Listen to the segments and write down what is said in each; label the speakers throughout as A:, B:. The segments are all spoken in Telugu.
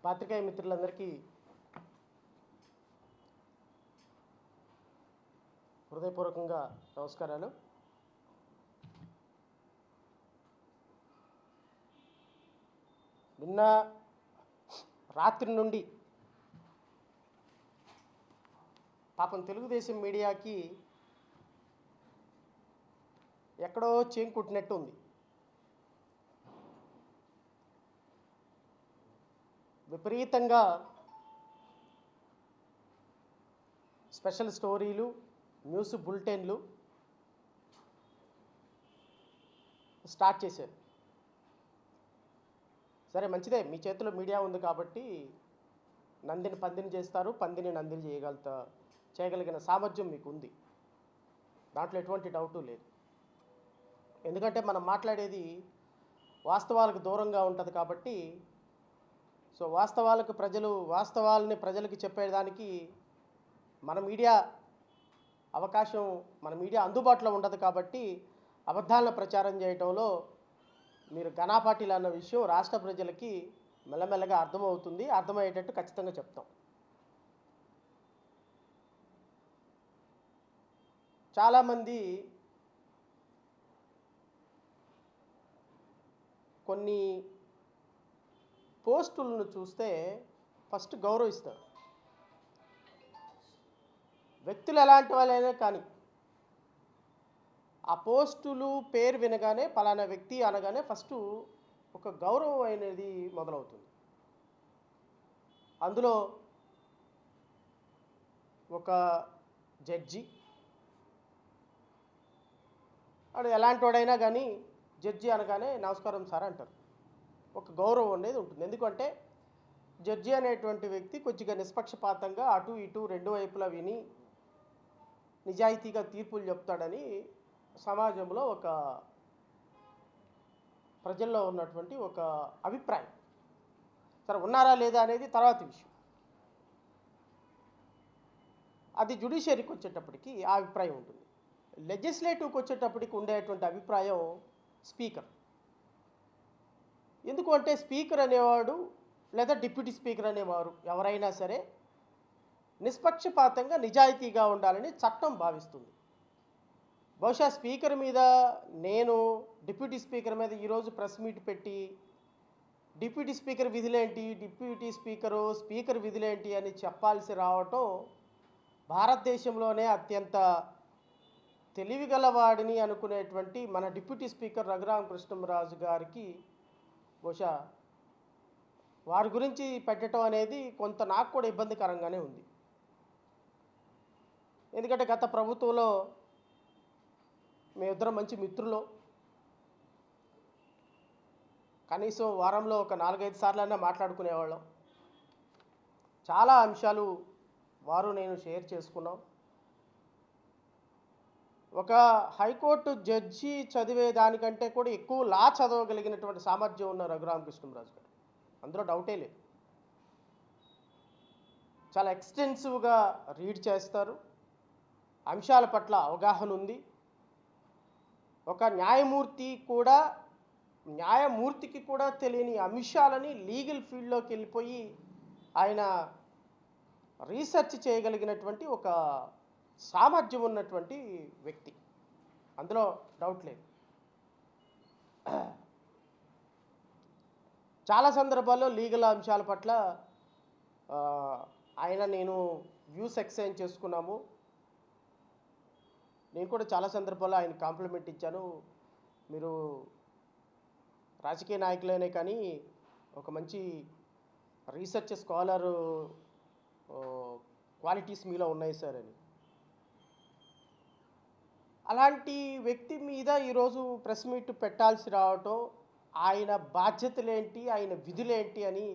A: పాత్రికేయ మిత్రులందరికీ హృదయపూర్వకంగా నమస్కారాలు. నిన్న రాత్రి నుండి పాపం తెలుగుదేశం మీడియాకి ఎక్కడో చేంకు కుట్టినట్టు ఉంది. విపరీతంగా స్పెషల్ స్టోరీలు, న్యూస్ బులెటిన్లు స్టార్ట్ చేశారు. సరే, మంచిదే, మీ చేతిలో మీడియా ఉంది కాబట్టి నందిని పందిని చేస్తారు, పందిని నందిని చేయగలిగిన సామర్థ్యం మీకు ఉంది. దాంట్లో ఎటువంటి డౌటు లేదు. ఎందుకంటే మనం మాట్లాడేది వాస్తవాలకు దూరంగా ఉంటుంది కాబట్టి, సో వాస్తవాలని ప్రజలకు చెప్పేదానికి మన మీడియా అందుబాటులో ఉండదు కాబట్టి అబద్ధాలను ప్రచారం చేయడంలో మీరు ఘనాపాటిలు అన్న విషయం రాష్ట్ర ప్రజలకి మెల్లమెల్లగా అర్థమవుతుంది. అర్థమయ్యేటట్టు ఖచ్చితంగా చెప్తాం. చాలామంది కొన్ని పోస్టులను చూస్తే ఫస్ట్ గౌరవిస్తారు. వ్యక్తులు ఎలాంటి వాళ్ళైనా కానీ ఆ పోస్టులు పేరు వినగానే పలానా వ్యక్తి అనగానే ఫస్ట్ ఒక గౌరవం అనేది మొదలవుతుంది. అందులో ఒక జడ్జి, వాడు ఎలాంటి వాడైనా కానీ జడ్జి అనగానే నమస్కారం సార్ అంటారు. ఒక గౌరవం అనేది ఉంటుంది. ఎందుకంటే జడ్జి అనేటువంటి వ్యక్తి కొద్దిగా నిష్పక్షపాతంగా అటు ఇటు రెండు వైపులా విని నిజాయితీగా తీర్పులు చెప్తాడని సమాజంలో ప్రజల్లో ఉన్నటువంటి ఒక అభిప్రాయం. సరే, ఉన్నారా లేదా అనేది తర్వాత విషయం. అది జ్యుడిషియరీకి వచ్చేటప్పటికి ఆ అభిప్రాయం ఉంటుంది. లెజిస్లేటివ్కి వచ్చేటప్పటికి ఉండేటువంటి అభిప్రాయం స్పీకర్. ఎందుకు అంటే స్పీకర్ అనేవాడు లేదా డిప్యూటీ స్పీకర్ అనేవారు ఎవరైనా సరే నిష్పక్షపాతంగా నిజాయితీగా ఉండాలని చట్టం భావిస్తుంది. బహుశా స్పీకర్ మీద నేను డిప్యూటీ స్పీకర్ మీద ఈరోజు ప్రెస్ మీట్ పెట్టి డిప్యూటీ స్పీకర్ విధులేంటి, స్పీకర్ విధులేంటి అని చెప్పాల్సి రావటం భారతదేశంలోనే అత్యంత తెలివిగలవాడిని అనుకునేటువంటి మన డిప్యూటీ స్పీకర్ రఘురామకృష్ణంరాజు గారికి బహుశా వారి గురించి పెట్టడం అనేది కొంత నాకు కూడా ఇబ్బందికరంగానే ఉంది. ఎందుకంటే గత ప్రభుత్వంలో మేమిద్దరం మంచి మిత్రులు. కనీసం వారంలో ఒక 4-5 సార్లైనా మాట్లాడుకునేవాళ్ళం. చాలా అంశాలు వారు నేను షేర్ చేసుకున్నాం. ఒక హైకోర్టు జడ్జి చదివే దానికంటే కూడా ఎక్కువ లా చదవగలిగినటువంటి సామర్థ్యం ఉన్న రఘురామకృష్ణంరాజు గారు, అందులో డౌటే లేదు. చాలా ఎక్స్టెన్సివ్గా రీడ్ చేస్తారు. అంశాల పట్ల అవగాహన ఉంది. ఒక న్యాయమూర్తికి కూడా తెలియని అంశాలని లీగల్ ఫీల్డ్లోకి వెళ్ళిపోయి ఆయన రీసెర్చ్ చేయగలిగినటువంటి ఒక సామర్థ్యం ఉన్నటువంటి వ్యక్తి, అందులో డౌట్ లేదు. చాలా సందర్భాల్లో లీగల్ అంశాల పట్ల నేను వ్యూస్ ఎక్స్చేంజ్ చేసుకున్నాము. నేను కూడా చాలా సందర్భాల్లో ఆయన కాంప్లిమెంట్ ఇచ్చాను. మీరు రాజకీయ నాయకులనే కానీ ఒక మంచి రీసెర్చ్ స్కాలర్ క్వాలిటీస్ మీలో ఉన్నాయి సార్ అని. అలాంటి వ్యక్తి మీద ఈరోజు ప్రెస్ మీట్ పెట్టాల్సి రావటం, ఆయన బాధ్యతలేంటి, ఆయన విధులేంటి అని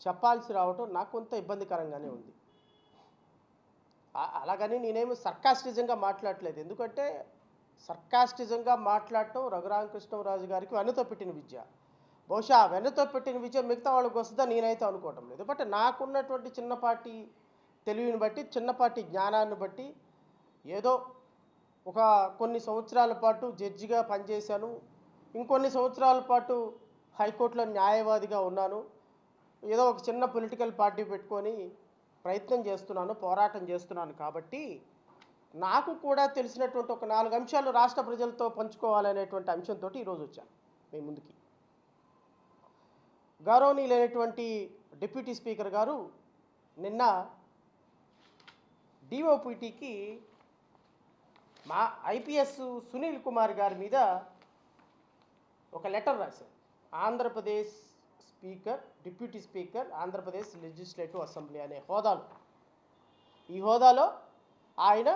A: చెప్పాల్సి రావటం నాకు కొంత ఇబ్బందికరంగానే ఉంది. అలాగని నేనేమి సర్కాస్టిజంగా మాట్లాడలేదు. ఎందుకంటే సర్కాస్టిజంగా మాట్లాడటం రఘురామకృష్ణంరాజు గారికి వెన్నతో పెట్టిన విద్య. బహుశా వెన్నతో పెట్టిన విద్య మిగతా వాళ్ళకి వస్తుందా నేనైతే అనుకోవటం లేదు. బట్ నాకున్నటువంటి చిన్నపాటి తెలివిని బట్టి, చిన్నపాటి జ్ఞానాన్ని బట్టి ఏదో ఒక కొన్ని సంవత్సరాల పాటు జడ్జిగా పనిచేశాను, ఇంకొన్ని సంవత్సరాల పాటు హైకోర్టులో న్యాయవాదిగా ఉన్నాను, ఏదో ఒక చిన్న పొలిటికల్ పార్టీ పెట్టుకొని ప్రయత్నం చేస్తున్నాను, పోరాటం చేస్తున్నాను. కాబట్టి నాకు కూడా తెలిసినటువంటి ఒక 4 అంశాలు రాష్ట్ర ప్రజలతో పంచుకోవాలనేటువంటి అంశంతో ఈరోజు వచ్చాను మీ ముందుకి. గౌరవనీయులైనటువంటి డిప్యూటీ స్పీకర్ గారు నిన్న డిఓపిటికి మా ఐపీఎస్ సునీల్ కుమార్ గారి మీద ఒక లెటర్ రాశారు. Andhra Pradesh speaker, deputy speaker, Andhra Pradesh legislative assembly అనే హోదాలో, ఈ హోదాలో ఆయన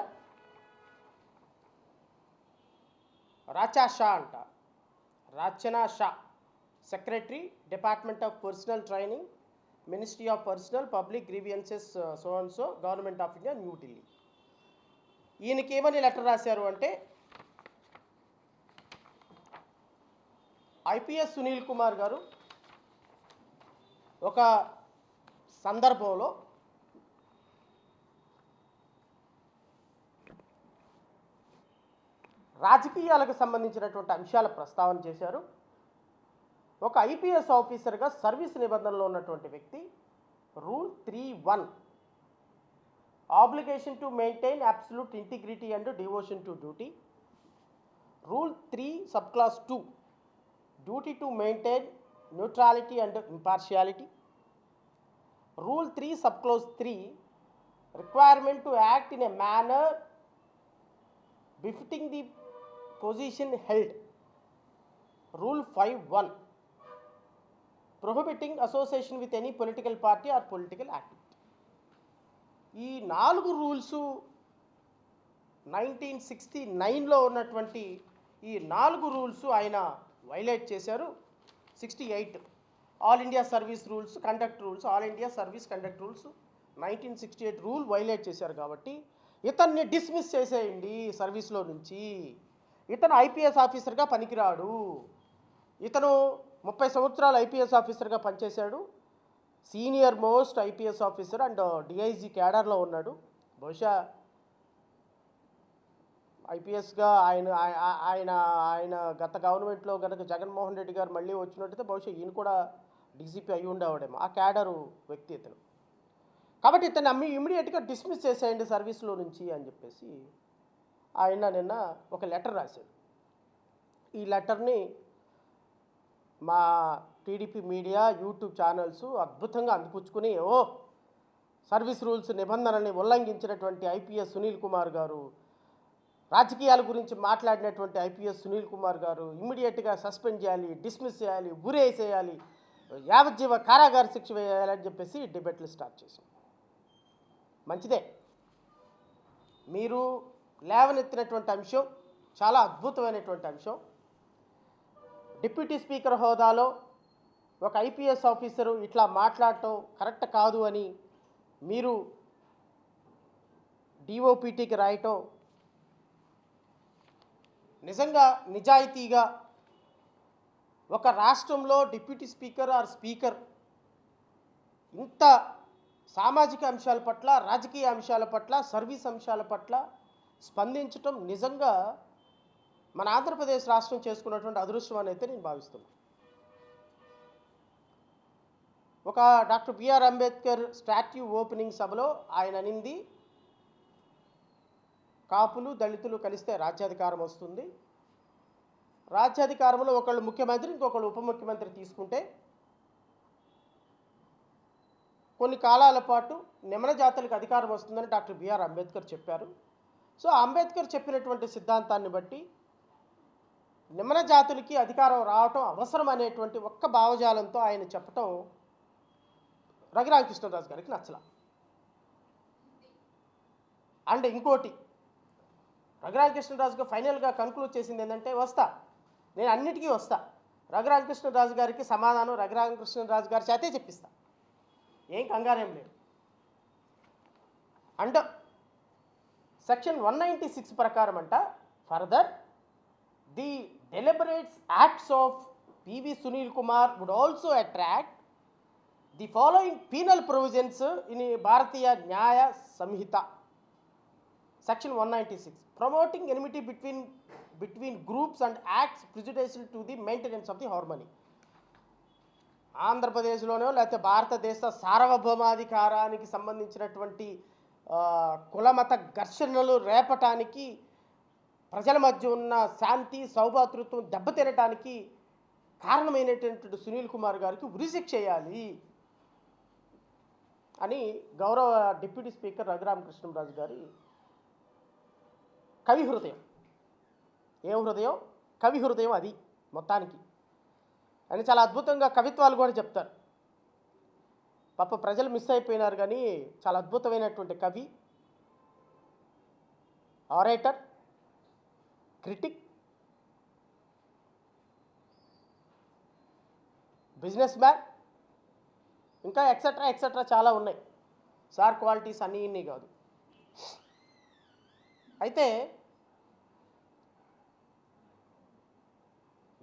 A: రాచా షా అంట, రాచనా Shah, secretary, department of personal training, ministry of personal public grievances so and so, government of India, New Delhi. ఈయనకి ఏమని లెటర్ రాశారు అంటే, ఐపీఎస్ సునీల్ కుమార్ గారు ఒక సందర్భంలో రాజకీయాలకు సంబంధించినటువంటి అంశాల ప్రస్తావన చేశారు. ఒక ఐపీఎస్ ఆఫీసర్గా సర్వీస్ నిబంధనలో ఉన్నటువంటి వ్యక్తి rule 3(1) obligation to maintain absolute integrity and devotion to duty, rule 3 subclass 2 duty to maintain neutrality and impartiality, rule 3 subclause 3 requirement to act in a manner befitting the position held, rule 5(1) prohibiting association with any political party or political activity. ఈ 4 రూల్స్ 1969లో ఉన్నటువంటి ఈ 4 రూల్స్ ఆయన వైలేట్ చేశారు. 68 all India service rules, conduct rules, all India service conduct rules 1968 rule violate చేశారు. కాబట్టి ఇతన్ని డిస్మిస్ చేసేయండి సర్వీస్లో నుంచి, ఇతను ఐపీఎస్ ఆఫీసర్గా పనికిరాడు, ఇతను 30 సంవత్సరాలు ఐపీఎస్ ఆఫీసర్గా పనిచేశాడు, senior most IPS officer and DIG క్యాడర్లో ఉన్నాడు. బహుశా ఐపీఎస్గా ఆయన గత గవర్నమెంట్లో కనుక జగన్మోహన్ రెడ్డి గారు మళ్ళీ వచ్చినట్టయితే బహుశా ఈయన కూడా డీజీపీ అయ్యి ఉండేవాడేమో, ఆ క్యాడరు వ్యక్తి ఇతను. కాబట్టి ఇతను ఇమ్మీడియట్గా డిస్మిస్ చేసేయండి సర్వీస్లో నుంచి అని చెప్పేసి ఆయన నిన్న ఒక లెటర్ రాశాడు. ఈ లెటర్ని మా టీడీపీ మీడియా, యూట్యూబ్ ఛానల్స్ అద్భుతంగా అందిపుచ్చుకుని, సర్వీస్ రూల్స్ నిబంధనల్ని ఉల్లంఘించినటువంటి ఐపీఎస్ సునీల్ కుమార్ గారు, రాజకీయాల గురించి మాట్లాడినటువంటి ఐపీఎస్ సునీల్ కుమార్ గారు ఇమ్మీడియట్గా సస్పెండ్ చేయాలి, డిస్మిస్ చేయాలి, ఉరేసేయాలి, యావజ్జీవ కారాగార శిక్ష వేయాలని చెప్పేసి డిబేట్లు స్టార్ట్ చేశాం. మంచిదే, మీరు లేవనెత్తినటువంటి అంశం చాలా అద్భుతమైనటువంటి అంశం. డిప్యూటీ స్పీకర్ హోదాలో ఒక ఐపీఎస్ ఆఫీసరు ఇట్లా మాట్లాడటం కరెక్ట్ కాదు అని మీరు డిఓపిటికి రాయటం నిజంగా నిజాయితీగా ఒక రాష్ట్రంలో డిప్యూటీ స్పీకర్ ఆర్ స్పీకర్ ఇంత సామాజిక అంశాల పట్ల, రాజకీయ అంశాల పట్ల, సర్వీస్ అంశాల పట్ల స్పందించటం నిజంగా మన ఆంధ్రప్రదేశ్ రాష్ట్రం చేసుకున్నటువంటి అదృష్టం అని అయితే నేను భావిస్తున్నాను. ఒక doctor B R Ambedkar statue opening సభలో ఆయన అనింది, కాపులు దళితులు కలిస్తే రాజ్యాధికారం వస్తుంది, రాజ్యాధికారంలో ఒకళ్ళు ముఖ్యమంత్రి ఇంకొకళ్ళు ఉప ముఖ్యమంత్రి తీసుకుంటే కొన్ని కాలాల పాటు నిమ్న జాతులకు అధికారం వస్తుందని డాక్టర్ బిఆర్ అంబేద్కర్ చెప్పారు. సో అంబేద్కర్ చెప్పినటువంటి సిద్ధాంతాన్ని బట్టి నిమ్న జాతులకి అధికారం రావటం అవసరం అనేటువంటి ఒక్క భావజాలంతో ఆయన చెప్పటం రఘురామకృష్ణరాజు గారికి నచ్చల. అండ్ ఇంకోటి, రఘురామకృష్ణరాజు గారు ఫైనల్గా కన్క్లూడ్ చేసింది ఏంటంటే, నేను అన్నిటికీ వస్తా, రఘురామకృష్ణరాజు గారికి సమాధానం రఘురామకృష్ణరాజు గారి చేతే చెప్పిస్తా, ఏం కంగారేం లేదు. అండ్ సెక్షన్ 196 ప్రకారం అంట, further the deliberates acts of PV Sunil Kumar would also attract the following penal provisions in Bharatiya Nyaya Sanhita section 196 promoting enmity between groups and acts prejudicial to the maintenance of the harmony. ఆంధ్రప్రదేశ్లోనో లేకపోతే భారతదేశ సార్వభౌమాధికారానికి సంబంధించినటువంటి కులమత ఘర్షణలు రేపటానికి, ప్రజల మధ్య ఉన్న శాంతి సౌభాతృత్వం దెబ్బతినటానికి కారణమైనటువంటి సునీల్ కుమార్ గారికి ఉరిశిక్ష చేయాలి అని గౌరవ డిప్యూటీ స్పీకర్ రఘురామకృష్ణంరాజు గారి కవి హృదయం. ఏం హృదయం? కవి హృదయం అది మొత్తానికి అని చాలా అద్భుతంగా కవిత్వాలు కూడా చెప్తారు. పాప ప్రజలు మిస్ అయిపోయినారు, కానీ చాలా అద్భుతమైనటువంటి కవి, ఆరేటర్, క్రిటిక్, బిజినెస్ మ్యాన్, ఇంకా ఎక్సెట్రా ఎక్సెట్రా చాలా ఉన్నాయి. సార్ క్వాలిటీస్ అన్నీ ఇన్ని కాదు. అయితే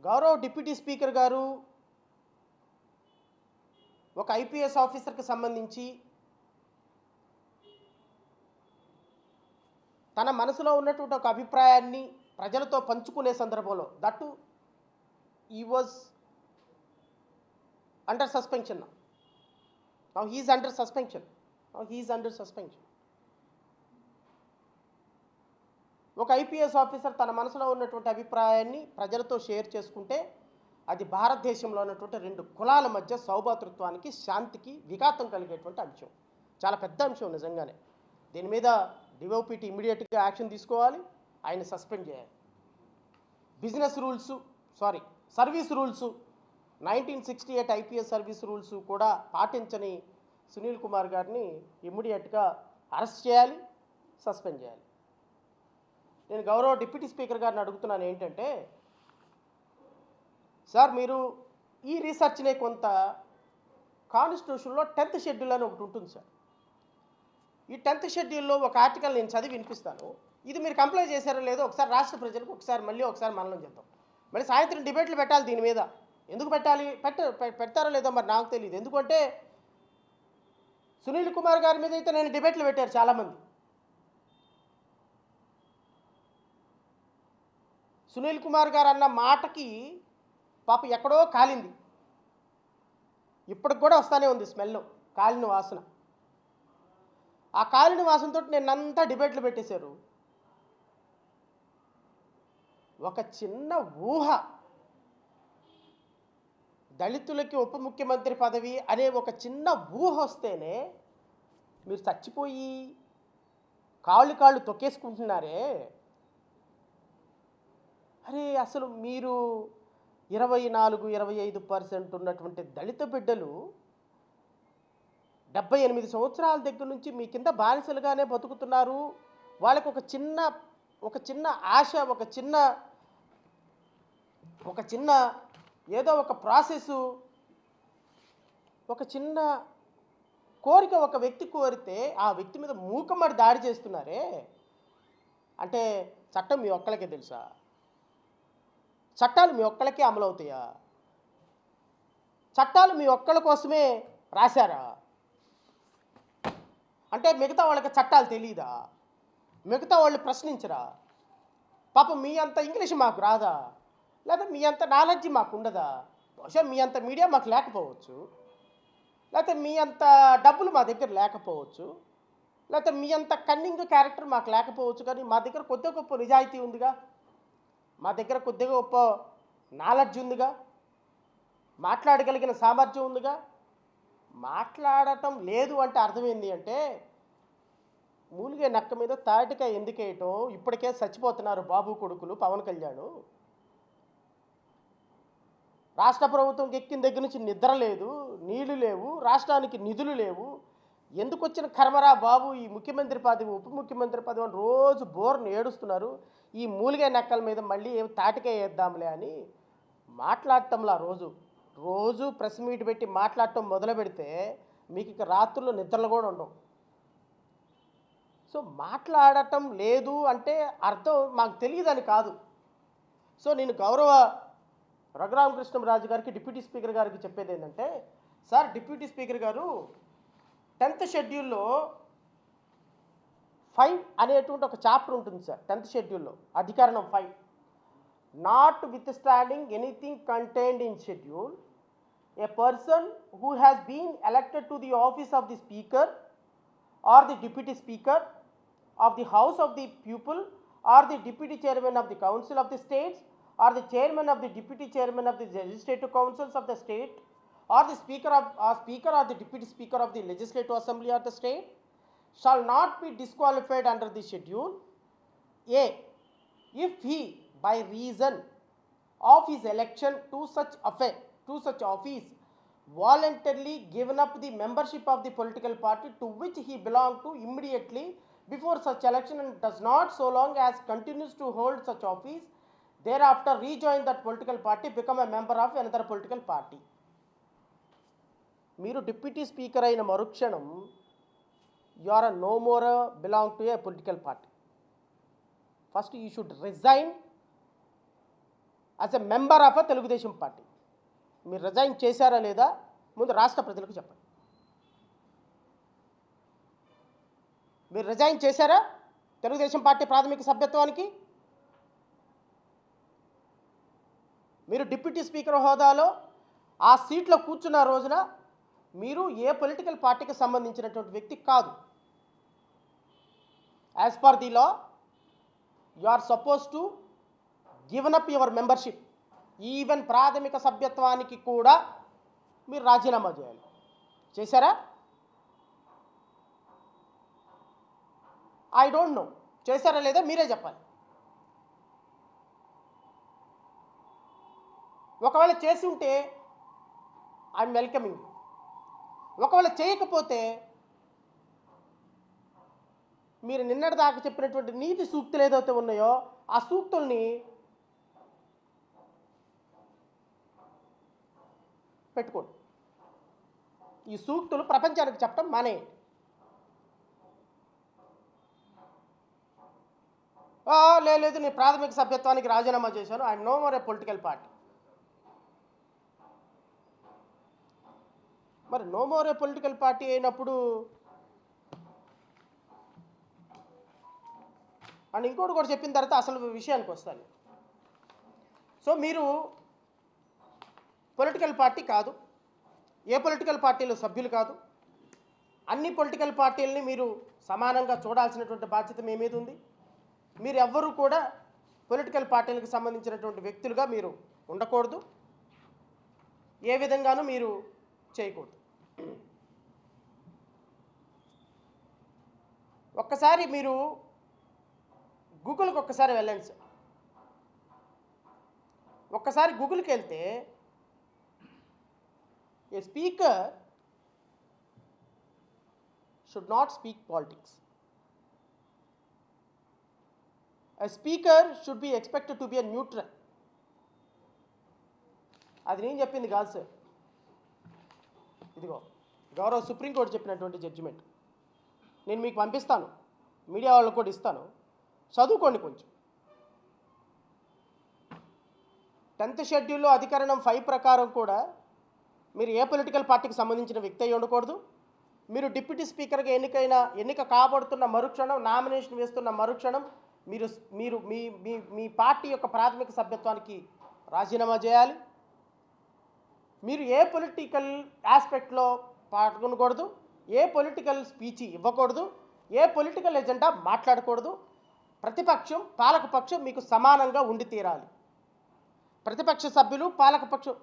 A: గౌరవ డిప్యూటీ స్పీకర్ గారు ఒక ఐపీఎస్ ఆఫీసర్కి సంబంధించి తన మనసులో ఉన్నటువంటి ఒక అభిప్రాయాన్ని ప్రజలతో పంచుకునే సందర్భంలో that he was under suspension. Now he is under suspension. ఒక ఐపీఎస్ ఆఫీసర్ తన మనసులో ఉన్నటువంటి అభిప్రాయాన్ని ప్రజలతో షేర్ చేసుకుంటే అది భారతదేశంలో ఉన్నటువంటి రెండు కులాల మధ్య సౌభాతృత్వానికి, శాంతికి విఘాతం కలిగేటువంటి అంశం. చాలా పెద్ద అంశం నిజంగానే. దీని మీద డిఓపిటి ఇమ్మీడియట్గా యాక్షన్ తీసుకోవాలి, ఆయన సస్పెండ్ చేయాలి. Service rules 1968 IPS service rules కూడా పాటించని సునీల్ కుమార్ గారిని ఇమ్మీడియట్గా అరెస్ట్ చేయాలి, సస్పెండ్ చేయాలి. నేను గౌరవ డిప్యూటీ స్పీకర్ గారిని అడుగుతున్నాను ఏంటంటే, సార్ మీరు ఈ రీసెర్చ్నే కొంత కాన్స్టిట్యూషన్లో 10th షెడ్యూల్ అని ఒకటి ఉంటుంది సార్. ఈ 10th షెడ్యూల్లో ఒక ఆర్టికల్ నేను చదివి వినిపిస్తాను. ఇది మీరు కంప్లై చేశారో లేదో ఒకసారి రాష్ట్ర ప్రజలకు ఒకసారి మననం చేద్దాం. మళ్ళీ సాయంత్రం డిబేట్లు పెట్టాలి దీని మీద. ఎందుకు పెట్టాలి? పెడతారో లేదో మరి నాకు తెలియదు. ఎందుకంటే సునీల్ కుమార్ గారి మీద అయితే నేను డిబేట్లు పెట్టారు చాలామంది. సునీల్ కుమార్ గారు అన్న మాటకి పాప ఎక్కడో కాలింది, ఇప్పటికి కూడా వస్తూనే ఉంది స్మెల్, కాలిన వాసన. ఆ కాలిన వాసనతో నేనంతా డిబేట్లు పెట్టేశారు. ఒక చిన్న ఊహ, దళితులకి ఉప ముఖ్యమంత్రి పదవి అనే ఒక చిన్న ఊహ వస్తేనే మీరు చచ్చిపోయి కాళ్ళు తొక్కేసుకుంటున్నారే. అరే అసలు మీరు 24-25% ఉన్నటువంటి దళిత బిడ్డలు 78 సంవత్సరాల దగ్గర నుంచి మీ కింద బానిసలుగానే బతుకుతున్నారు. వాళ్ళకి ఒక చిన్న ఆశ, ఒక చిన్న ఏదో ఒక ప్రాసెసు, ఒక చిన్న కోరిక ఒక వ్యక్తి కోరితే ఆ వ్యక్తి మీద మూకమ్మడి దాడి చేస్తున్నారే. అంటే చట్టం మీ ఒక్కళ్ళకే తెలుసా? చట్టాలు మీ ఒక్కళ్ళకే అమలవుతాయా? చట్టాలు మీ ఒక్కళ్ళ కోసమే రాశారా? అంటే మిగతా వాళ్ళకి చట్టాలు తెలీదా? మిగతా వాళ్ళు ప్రశ్నించరా? పాపం మీ అంత ఇంగ్లీష్ మాకు రాదా? లేదా మీ అంత నాలెడ్జ్ మాకు ఉండదా? బహుశా మీ అంత మీడియా మాకు లేకపోవచ్చు, లేకపోతే మీ అంత డబ్బులు మా దగ్గర లేకపోవచ్చు, లేకపోతే మీ అంత కన్నింగ్ క్యారెక్టర్ మాకు లేకపోవచ్చు. కానీ మా దగ్గర కొద్దిగా గొప్ప నిజాయితీ ఉందిగా, మా దగ్గర కొద్దిగా గొప్ప నాలెడ్జ్ ఉందిగా, మాట్లాడగలిగిన సామర్థ్యం ఉందిగా. మాట్లాడటం లేదు అంటే అర్థమైంది అంటే మూలిగే నక్క మీద తాటికాయ ఎందుకు వేయటం? ఇప్పటికే చచ్చిపోతున్నారు బాబు కొడుకులు పవన్ కళ్యాణ్. రాష్ట్ర ప్రభుత్వం ఎక్కిన దగ్గర నుంచి నిద్ర లేదు, నీళ్లు లేవు, రాష్ట్రానికి నిధులు లేవు. ఎందుకు వచ్చిన కర్మరా బాబు ఈ ముఖ్యమంత్రి పదవి, ఉప ముఖ్యమంత్రి పదవి అని రోజు బోర్ను ఏడుస్తున్నారు. ఈ మూలిగే నక్కల మీద మళ్ళీ ఏమి తాటికాయ వేద్దాంలే అని మాట్లాడటంలా రోజు ప్రెస్ మీట్ పెట్టి మాట్లాడటం మొదలు పెడితే మీకు ఇక రాత్రుల్లో నిద్రలు కూడా ఉండవు. సో మాట్లాడటం లేదు అంటే అర్థం మాకు తెలియదని కాదు. సో నేను గౌరవ రఘురామకృష్ణంరాజు గారికి, డిప్యూటీ స్పీకర్ గారికి చెప్పేది ఏంటంటే, సార్ డిప్యూటీ స్పీకర్ గారు 10th షెడ్యూల్లో 5 అనేటువంటి ఒక చాప్టర్ ఉంటుంది సార్. 10th షెడ్యూల్లో అధికరణం 5, not with standing anything contained in schedule, a person who has been elected to the office of the speaker or the deputy speaker of the house of the people or the deputy chairman of the council of the states or the chairman of the deputy chairman of the legislative councils of the state or the speaker or the deputy speaker of the legislative assembly of the state shall not be disqualified under the schedule A if he by reason of his election to such office voluntarily given up the membership of the political party to which he belonged to immediately before such election and does not, so long as continues to hold such office, thereafter rejoin that political party, become a member of another political party. మీరు డిప్యూటీ స్పీకర్ అయిన మరుక్షణం you are no more belong to a political party. First you should resign as a member of a Telugu Desam party. మీరు రిజైన్ చేశారా లేదా ముందు రాష్ట్ర ప్రజలకు చెప్పండి. మీరు రిజైన్ చేశారా తెలుగుదేశం పార్టీ ప్రాథమిక సభ్యత్వానికి? మీరు డిప్యూటీ స్పీకర్ హోదాలో ఆ సీట్లో కూర్చున్న రోజున మీరు ఏ పొలిటికల్ పార్టీకి సంబంధించినటువంటి వ్యక్తి కాదు. As per the law you are suppose to given up your membership. Even ప్రాథమిక సభ్యత్వానికి కూడా మీరు రాజీనామా చేయాలి. చేశారా? I don't know. చేశారా లేదా మీరే చెప్పాలి. ఒకవేళ చేసి ఉంటే ఐఎమ్ వెల్కమింగ్. ఒకవేళ చేయకపోతే మీరు నిన్నటి దాకా చెప్పినటువంటి నీతి సూక్తులు ఏదైతే ఉన్నాయో ఆ సూక్తుల్ని పెట్టుకోండి. ఈ సూక్తులు ప్రపంచానికి చెప్పడం మానేయండి. లేదు నేను ప్రాథమిక సభ్యత్వానికి రాజీనామా చేశాను, I'm no more a political party. మరి no more a political party అయినప్పుడు అండ్ ఇంకోటి కూడా చెప్పిన తర్వాత అసలు విషయానికి వస్తాను. సో మీరు పొలిటికల్ పార్టీ కాదు, ఏ పొలిటికల్ పార్టీలో సభ్యులు కాదు. అన్ని పొలిటికల్ పార్టీలని మీరు సమానంగా చూడాల్సినటువంటి బాధ్యత మీ మీద ఉంది. మీరు ఎవ్వరూ కూడా పొలిటికల్ పార్టీలకు సంబంధించినటువంటి వ్యక్తులుగా మీరు ఉండకూడదు, ఏ విధంగానూ మీరు చేయకూడదు. ఒక్కసారి మీరు గూగుల్కి ఒక్కసారి వెళ్ళండి సార్. ఒక్కసారి గూగుల్కి వెళ్తే a speaker should not speak politics. A speaker should be expected to be a neutral. అది నేను చెప్పింది కాదు సార్. ఇదిగో గౌరవ సుప్రీంకోర్టు చెప్పినటువంటి జడ్జిమెంట్ నేను మీకు పంపిస్తాను, మీడియా వాళ్ళకు కూడా ఇస్తాను, చదువుకోండి కొంచెం. 10th షెడ్యూల్లో అధికరణం 5 ప్రకారం కూడా మీరు ఏ పొలిటికల్ పార్టీకి సంబంధించిన వ్యక్తి అయి ఉండకూడదు. మీరు డిప్యూటీ స్పీకర్గా ఎన్నిక కాబడుతున్న మరుక్షణం, నామినేషన్ వేస్తున్న మరుక్షణం మీరు మీరు మీ మీ మీ పార్టీ యొక్క ప్రాథమిక సభ్యత్వానికి రాజీనామా చేయాలి. మీరు ఏ పొలిటికల్ ఆస్పెక్ట్లో పాల్గొనకూడదు, ఏ పొలిటికల్ స్పీచ్ ఇవ్వకూడదు, ఏ పొలిటికల్ ఎజెండా మాట్లాడకూడదు. ప్రతిపక్షం పాలకపక్షం మీకు సమానంగా ఉండి తీరాలి. ప్రతిపక్ష సభ్యులు పాలకపక్షం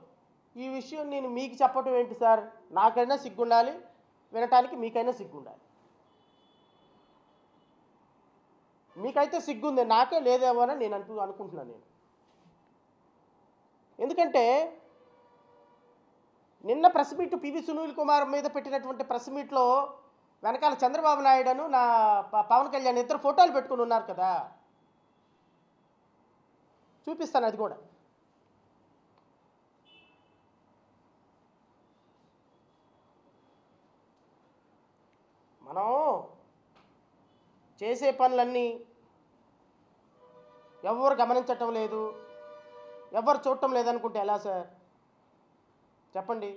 A: ఈ విషయం నేను మీకు చెప్పడం ఏంటి సార్? నాకైనా సిగ్గుండాలి, వినటానికి మీకైనా సిగ్గుండాలి. మీకైతే సిగ్గుంది, నాకే లేదేమో అని నేను అనుకుంటున్నాను నేను. ఎందుకంటే నిన్న press meet PV Sunil Kumar మీద పెట్టినటువంటి ప్రెస్ మీట్లో వెనకాల చంద్రబాబు నాయుడును నా పవన్ కళ్యాణ్ ఇద్దరు ఫోటోలు పెట్టుకుని ఉన్నారు కదా, చూపిస్తాను అది కూడా. మనం చేసే పనులన్నీ ఎవరు గమనించటం లేదు, ఎవరు చూడటం లేదనుకుంటే ఎలా సార్ చెప్పండి?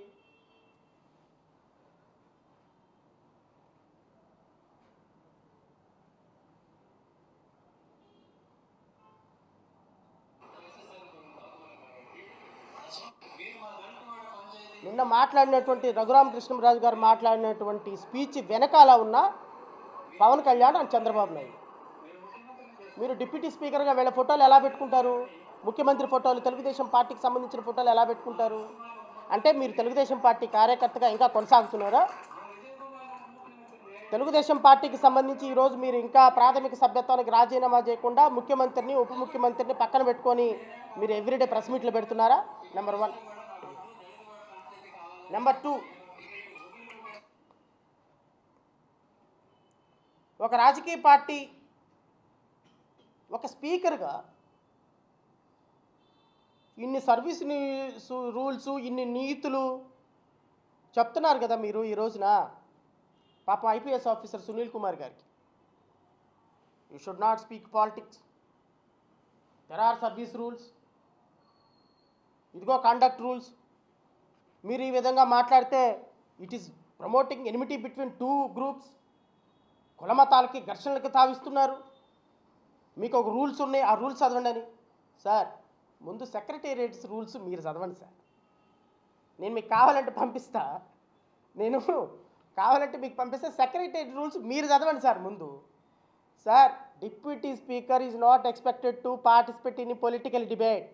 A: నిన్న మాట్లాడినటువంటి రఘురామకృష్ణరాజు గారు మాట్లాడినటువంటి స్పీచ్ వెనకాల ఉన్న పవన్ కళ్యాణ్ అండ్ చంద్రబాబు నాయుడు. మీరు డిప్యూటీ స్పీకర్గా వీళ్ళ ఫోటోలు ఎలా పెట్టుకుంటారు? ముఖ్యమంత్రి ఫోటోలు, తెలుగుదేశం పార్టీకి సంబంధించిన ఫోటోలు ఎలా పెట్టుకుంటారు? అంటే మీరు తెలుగుదేశం పార్టీ కార్యకర్తగా ఇంకా కొనసాగుతున్నారా? తెలుగుదేశం పార్టీకి సంబంధించి ఈరోజు మీరు ఇంకా ప్రాథమిక సభ్యత్వానికి రాజీనామా చేయకుండా ముఖ్యమంత్రిని, ఉప ముఖ్యమంత్రిని పక్కన పెట్టుకొని మీరు ఎవ్రీడే ప్రెస్ మీట్లు పెడుతున్నారా? నెంబర్ 1. నెంబర్ 2, ఒక రాజకీయ పార్టీ ఒక స్పీకర్గా ఇన్ని సర్వీస్ రూల్స్, ఇన్ని నీతులు చెప్తున్నారు కదా మీరు ఈ రోజున. పాప ఐపీఎస్ ఆఫీసర్ సునీల్ కుమార్ గారికి, you should not speak politics, there are service rules, ఇదిగో కండక్ట్ రూల్స్. మీరు ఈ విధంగా మాట్లాడితే it is promoting enmity between 2 groups. కులమతాలకి ఘర్షణలకు తావిస్తున్నారు. మీకు ఒక రూల్స్ ఉన్నాయి, ఆ రూల్స్ చదవండి అని. సార్, ముందు సెక్రటేరియట్స్ రూల్స్ మీరు చదవండి సార్. నేను మీకు కావాలంటే పంపిస్తా, మీకు పంపిస్తే సెక్రటేరియట్ రూల్స్ మీరు చదవండి సార్ ముందు. Sir, deputy speaker is not expected to participate in political debate.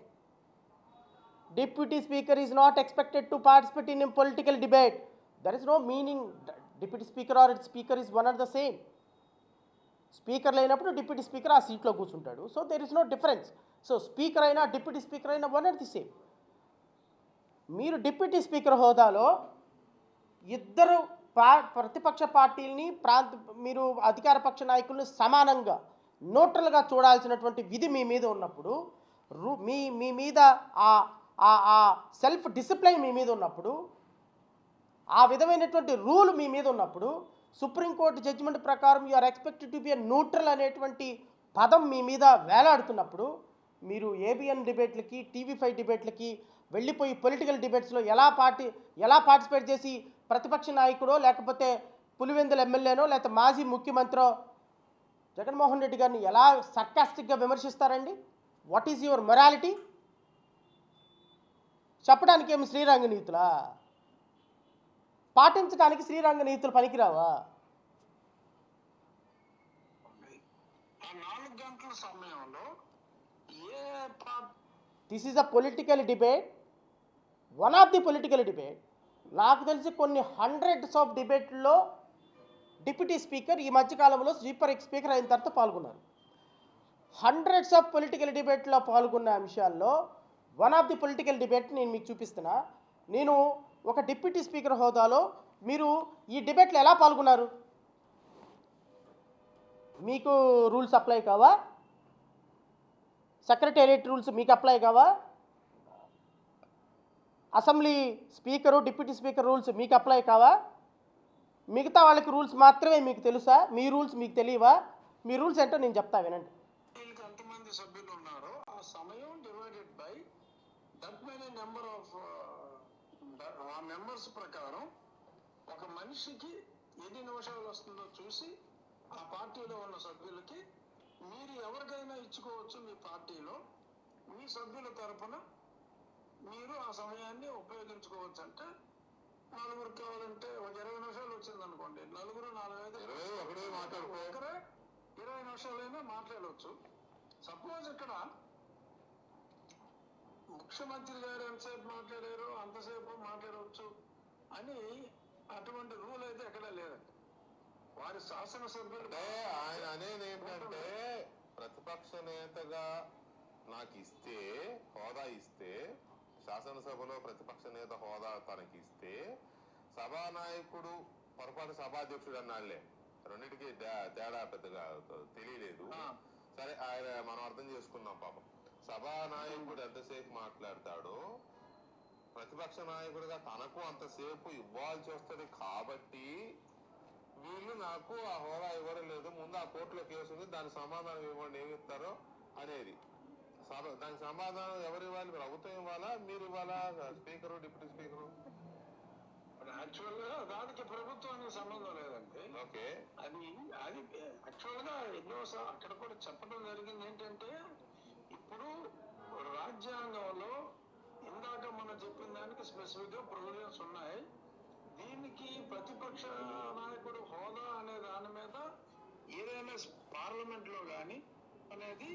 A: Deputy Speaker is not expected to participate in a political debate. There is no meaning. Deputy Speaker or its Speaker is one and the same. Speaker లేనప్పుడు డిప్యూటీ స్పీకర్ ఆ సీట్లో కూర్చుంటాడు. So there is no difference. So speaker అయినా డిప్యూటీ స్పీకర్ అయినా వన్ అండ్ ది సేమ్. మీరు డిప్యూటీ స్పీకర్ హోదాలో ఇద్దరు ప్రతిపక్ష పార్టీలని మీరు అధికార పక్ష నాయకుల్ని సమానంగా న్యూట్రల్గా చూడాల్సినటువంటి విధి మీ మీద ఉన్నప్పుడు, మీ మీద ఆ సెల్ఫ్ డిసిప్లైన్ మీ మీద ఉన్నప్పుడు, ఆ విధమైనటువంటి రూల్ మీ మీద ఉన్నప్పుడు, సుప్రీంకోర్టు జడ్జిమెంట్ ప్రకారం you are expected to be a neutral అనేటువంటి పదం మీ మీద వేలాడుతున్నప్పుడు, మీరు ఏబిఎన్ డిబేట్లకి, టీవీ5 డిబేట్లకి వెళ్ళిపోయి పొలిటికల్ డిబేట్స్లో ఎలా పార్టిసిపేట్ చేసి ప్రతిపక్ష నాయకుడో, లేకపోతే పులివెందుల ఎమ్మెల్యేనో, లేకపోతే మాజీ ముఖ్యమంత్రో జగన్మోహన్ రెడ్డి గారిని ఎలా సర్కాస్టిక్గా విమర్శిస్తారండి? What is your morality? చెప్పడానికి ఏమి శ్రీరంగ నీతులా? పాటించడానికి శ్రీరంగ నీతులు పనికిరావా?
B: 4 గంటల సమయంలో
A: this is a political debate, one of the political debate. నాకు తెలిసి కొన్ని హండ్రెడ్స్ ఆఫ్ డిబేట్లో డిప్యూటీ స్పీకర్ ఈ మధ్యకాలంలో స్పీకర్ అయిన తర్వాత పాల్గొన్నారు. హండ్రెడ్స్ ఆఫ్ పొలిటికల్ డిబేట్లో పాల్గొన్న అంశాల్లో one of the political debate నేను మీకు చూపిస్తున్నా. నేను ఒక డిప్యూటీ స్పీకర్ హోదాలో మీరు ఈ డిబేట్లో ఎలా పాల్గొన్నారు? మీకు రూల్స్ అప్లై కావా? సెక్రటేరియట్ రూల్స్ మీకు అప్లై కావా? Assembly speaker, deputy speaker rules మీకు అప్లై కావా? మిగతా వాళ్ళకి రూల్స్ మాత్రమే మీకు తెలుసా? మీ రూల్స్ మీకు తెలియవా? మీ రూల్స్ ఏంటో నేను చెప్తా, వినండి.
B: ఎంతమంది సభ్యులు ఉన్నారో ఆ సమయం divided by that many number of ఆ మెంబర్స్ ప్రకారం ఒక మనిషికి ఎన్ని నిమిషాలు వస్తుందో చూసి ఆ పార్టీలో ఉన్న సభ్యులకి మీరు ఎవరికైనా ఇచ్చుకోవచ్చు. మీ పార్టీలో మీ సభ్యుల తరపున మీరు ఆ సమయాన్ని ఉపయోగించుకోవచ్చు. అంటే నలుగురికి కావాలంటే ఒక 20 నిమిషాలు వచ్చింది అనుకోండి, నలుగురు 4-5 ఒకరే 20 నిమిషాలైనా మాట్లాడవచ్చు. సపోజ్ ఇక్కడ ముఖ్యమంత్రి గారు ఎంతసేపు మాట్లాడారు అంతసేపు మాట్లాడవచ్చు అని అటువంటి రూల్ అయితే ఎక్కడా లేదండి. వారి శాసనసభ్యులు
C: ఆయన అనేది ఏంటంటే, ప్రతిపక్ష నేతగా నాకు ఇస్తే, హోదా ఇస్తే, శాసనసభలో ప్రతిపక్ష నేత హోదా తనకి ఇస్తే, సభానాయకుడు పొరపాటు సభాధ్యక్షుడు అన్నాళ్లే, రెండింటికి తేడా పెద్దగా తెలియలేదు. సరే, ఆయన మనం అర్థం చేసుకున్నాం. పాపం సభానాయకుడు ఎంతసేపు మాట్లాడతాడో ప్రతిపక్ష నాయకుడిగా తనకు అంతసేపు ఇవ్వాల్సి వస్తుంది. కాబట్టి వీళ్ళు నాకు ఆ హోదా ఇవ్వడం లేదు, ముందు ఆ కోర్టులో కేసు ఉంది, దానికి సమాధానం ఇవ్వండి, ఏమి ఇస్తారో అనేది. దానికి సమాధానం ఎవరు ఇవ్వాలి? ప్రభుత్వం ఇవ్వాలా, మీరు ఇవ్వాలా? Speaker, deputy speaker?
B: యాక్చువల్ గా దానికి ప్రభుత్వానికి సంబంధం లేదండి.
C: ఓకే,
B: అది యాక్చువల్ గా ఎన్నోసార్లు అక్కడ కూడా చెప్పడం జరిగింది. ఏంటంటే, ఇప్పుడు రాజ్యాంగంలో ఇందాక మనం చెప్పిన దానికి స్పెసిఫిక్ గా ప్రొవిజన్స్ ఉన్నాయి. దీనికి ప్రతిపక్ష నాయకుడు హోదా అనే దాని మీద ఏదైనా పార్లమెంట్ లో గాని అనేది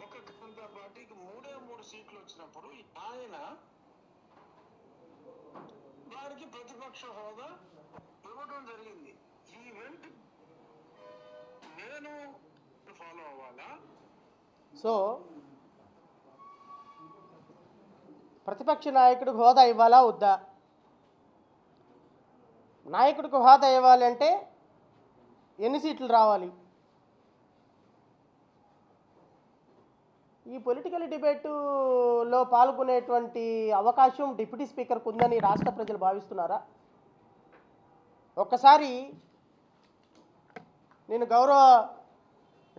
B: ఒక జనతా పార్టీకి 3 సీట్లు వచ్చినప్పుడు ఆయన వారికి ప్రతిపక్ష హోదా ఇవ్వడం జరిగింది. ఈ ఈవెంట్ నేను ఫాలో అవ్వాలా?
A: సో ప్రతిపక్ష నాయకుడికి హోదా ఇవ్వాలా వద్దా? నాయకుడికి హోదా ఇవ్వాలి అంటే ఎన్ని సీట్లు రావాలి? ఈ పొలిటికల్ డిబేటులో పాల్గొనేటువంటి అవకాశం డిప్యూటీ స్పీకర్కు ఉందని రాష్ట్ర ప్రజలు భావిస్తున్నారా? ఒక్కసారి నేను గౌరవ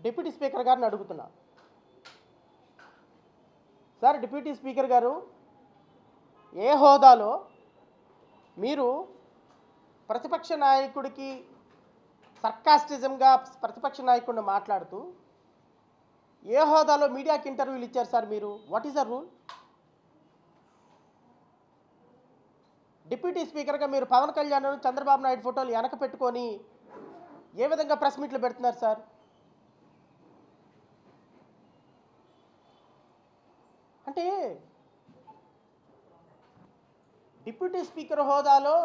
A: డిప్యూటీ స్పీకర్ గారిని అడుగుతున్నా. సార్, డిప్యూటీ స్పీకర్ గారు, ఏ హోదాలో మీరు ప్రతిపక్ష నాయకుడికి సర్కాస్టిజంగా ప్రతిపక్ష నాయకుడిని మాట్లాడుతూ ఏ హోదాలో మీడియాకి ఇంటర్వ్యూలు ఇచ్చారు సార్ మీరు? What is the rule? Deputy స్పీకర్గా మీరు పవన్ కళ్యాణ్, చంద్రబాబు నాయుడు ఫోటోలు వెనక పెట్టుకొని ఏ విధంగా ప్రెస్ మీట్లు పెడుతున్నారు సార్? అంటే డిప్యూటీ స్పీకర్ హోదాలో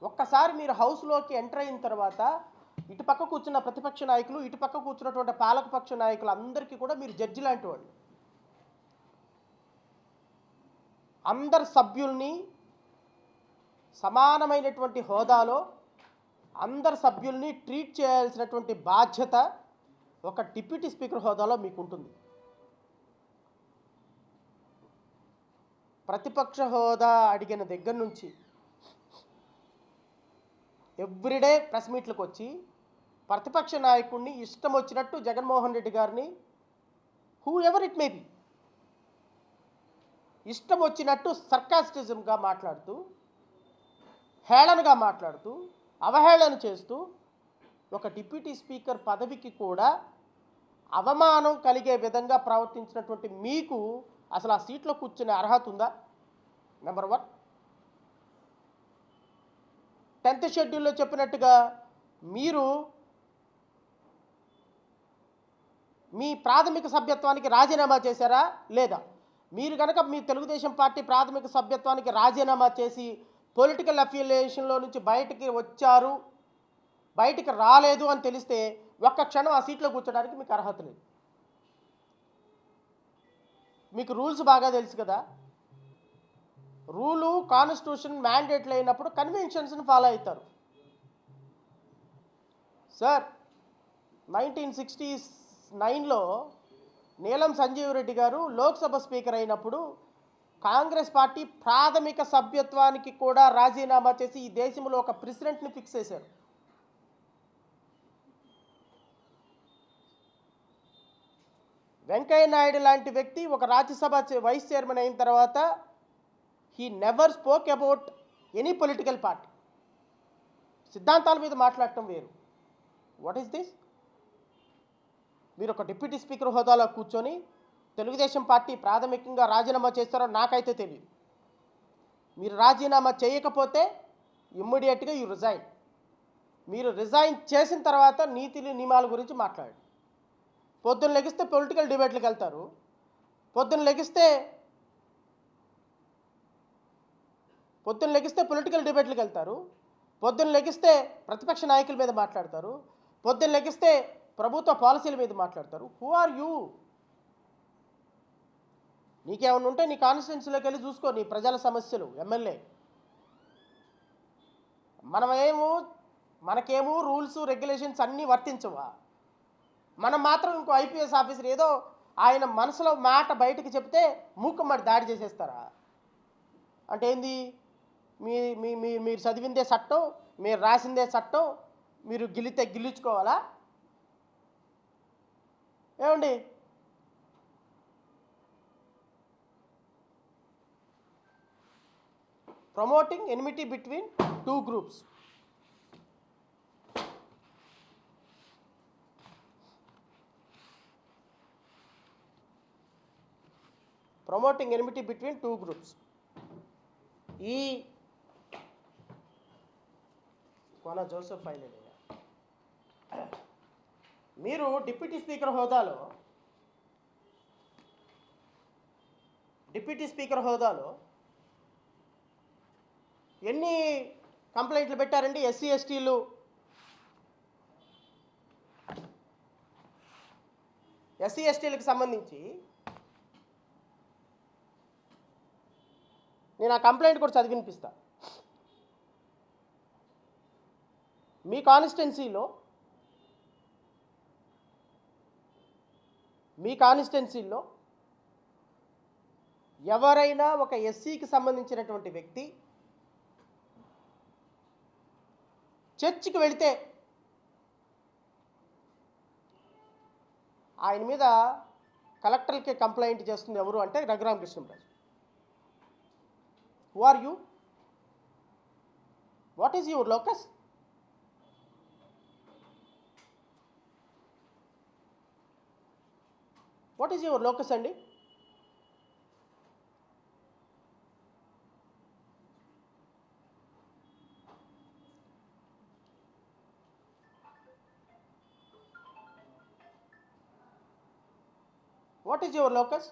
A: ఒక్కసారి మీరు హౌస్లోకి ఎంటర్ అయిన తర్వాత ఇటు పక్క కూర్చున్న ప్రతిపక్ష నాయకులు, ఇటు పక్క కూర్చున్నటువంటి పాలకపక్ష నాయకులు అందరికీ కూడా మీరు జడ్జి లాంటి వాళ్ళు. అందరు సభ్యుల్ని సమానమైనటువంటి హోదాలో అందరు సభ్యుల్ని ట్రీట్ చేయాల్సినటువంటి బాధ్యత ఒక డిప్యూటీ స్పీకర్ హోదాలో మీకు ఉంటుంది. ప్రతిపక్ష హోదా అడిగిన దగ్గర నుంచి ఎవ్రీడే ప్రెస్ మీట్లకు వచ్చి ప్రతిపక్ష నాయకుడిని ఇష్టం వచ్చినట్టు జగన్మోహన్ రెడ్డి గారిని, who ever it may be, ఇష్టం వచ్చినట్టు సర్కాస్టిజంగా మాట్లాడుతూ, హేళనగా మాట్లాడుతూ, అవహేళన చేస్తూ ఒక డిప్యూటీ స్పీకర్ పదవికి కూడా అవమానం కలిగే విధంగా ప్రవర్తించినటువంటి మీకు అసలు ఆ సీట్లో కూర్చునే అర్హత ఉందా? నెంబర్ 1. 10th షెడ్యూల్లో చెప్పినట్టుగా మీరు మీ ప్రాథమిక సభ్యత్వానికి రాజీనామా చేశారా లేదా? మీరు కనుక మీ తెలుగుదేశం పార్టీ ప్రాథమిక సభ్యత్వానికి రాజీనామా చేసి పొలిటికల్ అఫిలియేషన్లో నుంచి బయటికి రాలేదు అని తెలిస్తే ఒక్క క్షణం ఆ సీట్లో కూర్చోడానికి మీకు అర్హత లేదు. మీకు రూల్స్ బాగా తెలుసు కదా. రూలు, కాన్స్టిట్యూషన్ మ్యాండేట్లు అయినప్పుడు కన్వెన్షన్స్ని ఫాలో అవుతారు. సార్, 1969లో నీలం సంజీవ్ రెడ్డి గారు లోక్సభ స్పీకర్ అయినప్పుడు కాంగ్రెస్ పార్టీ ప్రాథమిక సభ్యత్వానికి కూడా రాజీనామా చేసి ఈ దేశంలో ఒక ప్రెసిడెంట్ని ఫిక్స్ చేశారు. వెంకయ్య నాయుడు లాంటి వ్యక్తి ఒక రాజ్యసభ వైస్ చైర్మన్ అయిన తర్వాత he never spoke about any political party. సిద్ధాంతాల మీద మాట్లాడటం వేరు. What is this? మీరు ఒక డిప్యూటీ స్పీకర్ హోదాలో కూర్చొని తెలుగుదేశం పార్టీ ప్రాథమికంగా రాజీనామా చేస్తారో నాకైతే తెలియదు. మీరు రాజీనామా చేయకపోతే ఇమ్మీడియట్గా యూ రిజైన్. మీరు రిజైన్ చేసిన తర్వాత నీతి నియమాల గురించి మాట్లాడండి. పొద్దున్న లెగిస్తే పొలిటికల్ డిబేట్లకు వెళ్తారు, పొద్దున్న లెగిస్తే పొలిటికల్ డిబేట్లకు వెళ్తారు, పొద్దున్న లెగిస్తే ప్రతిపక్ష నాయకుల మీద మాట్లాడతారు, పొద్దున్న లెగిస్తే ప్రభుత్వ పాలసీల మీద మాట్లాడతారు. Who are you? నీకేమన్నా ఉంటే నీ కాన్స్టిట్యున్సీలోకి వెళ్ళి చూసుకో, నీ ప్రజల సమస్యలు, ఎమ్మెల్యే. మనకేమో రూల్స్, రెగ్యులేషన్స్ అన్నీ వర్తించవా? మనం మాత్రం ఇంకో ఐపీఎస్ ఆఫీసర్ ఏదో ఆయన మనసులో మాట బయటకు చెప్తే మూకమ్మడి దాడి చేసేస్తారా? అంటే ఏంది? మీరు చదివిందే చట్టం, మీరు రాసిందే చట్టం, మీరు గిల్లించుకోవాలా? ఏమండి? Promoting enmity between 2 groups. Promoting enmity between 2 groups. ఈ కోన జోసెఫ్ ఫైల్ మీరు డిప్యూటీ స్పీకర్ హోదాలో ఎన్ని కంప్లైంట్లు పెట్టారండి? ఎస్సీ ఎస్టీలకు సంబంధించి నేను ఆ కంప్లైంట్ కూడా చదివి వినిపిస్తా. మీ కాన్స్టిట్యున్సీలో ఎవరైనా ఒక ఎస్సీకి సంబంధించినటువంటి వ్యక్తి చర్చికి వెళితే ఆయన మీద కలెక్టర్కి కంప్లైంట్ చేస్తుంది ఎవరు అంటే Raghurama Krishnam Raju. Who are you? What is your locus? What is your locus అండి? What is your locus?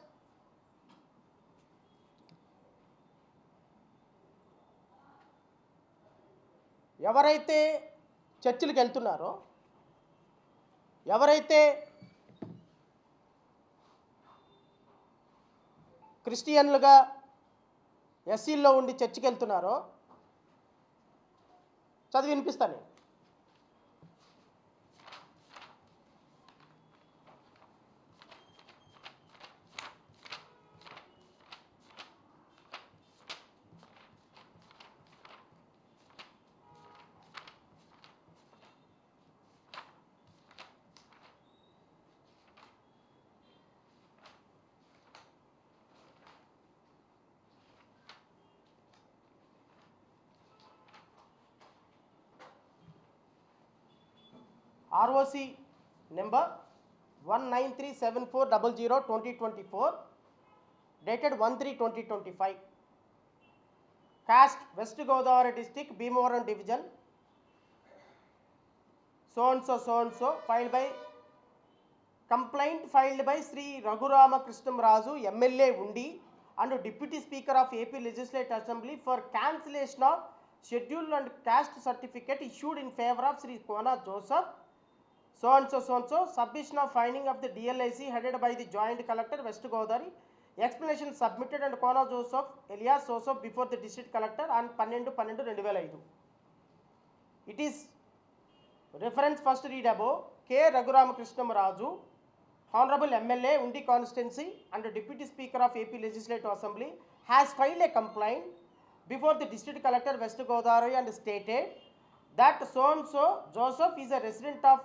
A: ఎవరైతే చర్చిలకు వెళ్తున్నారో, ఎవరైతే క్రిస్టియన్లుగా ఎస్సీల్లో ఉండి చర్చికి వెళ్తున్నారో చదివి వినిపిస్తాను. ROC number 19374002024 dated 1/3/2025. Caste West Godavari District, Bhimavaram Division, so and so, complaint filed by Sri Raghuramakrishnamraju, MLA Undi, and Deputy Speaker of AP Legislative Assembly for cancellation of schedule and caste certificate issued in favor of Sri Kona Joseph, so and so, submission of finding of the DLIC headed by the Joint Collector West Godavari, explanation submitted and Kona Joseph Elias Joseph before the District Collector on 12/12/2005. It is reference first read above. K. Raghuramakrishnamraju, Honorable MLA Undi Constituency and Deputy Speaker of AP Legislative Assembly, has filed a complaint before the District Collector West Godavari and stated that so-and-so Joseph is a resident of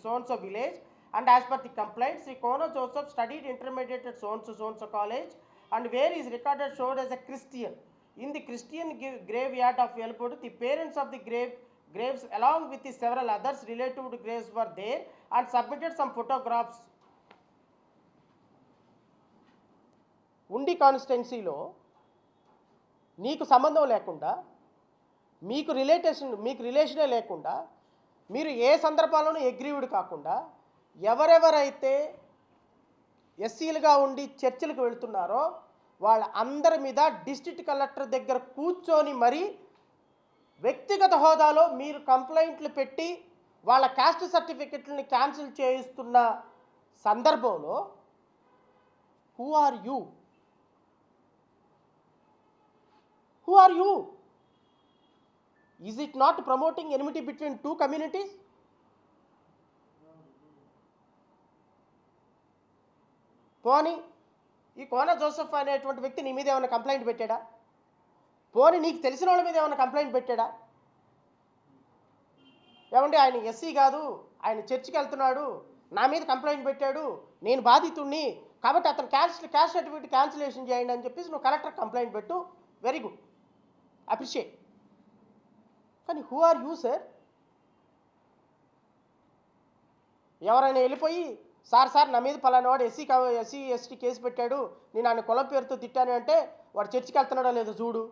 A: so-and-so village, and as per the complaint, Sri Kona Joseph studied intermediate at so-and-so college, and where is recorded showed as a Christian. In the Christian graveyard of Yelpur, the parents of the graves along with the several others related to graves were there and submitted some photographs. Undi కాన్స్టిట్యున్సీలో నీకు సంబంధం లేకుండా, మీకు రిలేషనే లేకుండా, మీరు ఏ సందర్భాల్లోనూ అగ్రీవ్డ్ కాకుండా ఎవరెవరైతే ఎస్సీలుగా ఉండి చర్చిలకు వెళ్తున్నారో వాళ్ళ అందరి మీద డిస్ట్రిక్ట్ కలెక్టర్ దగ్గర కూర్చొని మరీ వ్యక్తిగత హోదాలో మీరు కంప్లైంట్లు పెట్టి వాళ్ళ క్యాస్ట్ సర్టిఫికెట్లని క్యాన్సిల్ చేయిస్తున్న సందర్భంలో who are you? Who are you? Is it not promoting enmity between two communities? పోనీ ఈ కోన జోసెఫ్ అనేటువంటి వ్యక్తి నీ మీద ఏమైనా కంప్లైంట్ పెట్టాడా? పోనీ నీకు తెలిసిన వాళ్ళ మీద ఏమైనా కంప్లైంట్ పెట్టాడా? ఏమంటే ఆయన ఎస్సీ కాదు, ఆయన చర్చికి వెళ్తున్నాడు, నా మీద కంప్లైంట్ పెట్టాడు, నేను బాధితుడిని, కాబట్టి అతను క్యాస్ట్ సర్టిఫికేట్ క్యాన్సిలేషన్ చేయండి అని చెప్పేసి నువ్వు కలెక్టర్ కంప్లైంట్ పెట్టు, వెరీ గుడ్, అప్రిషియేట్. కానీ హూ ఆర్ యూ సార్? ఎవరైనా వెళ్ళిపోయి సార్ నా మీద పలానా వాడు ఎస్సీ ఎస్టీ కేసు పెట్టాడు, నేను ఆయన కులం పేరుతో తిట్టాను అంటే వాడు చర్చికి వెళ్తున్నాడో లేదో చూడు,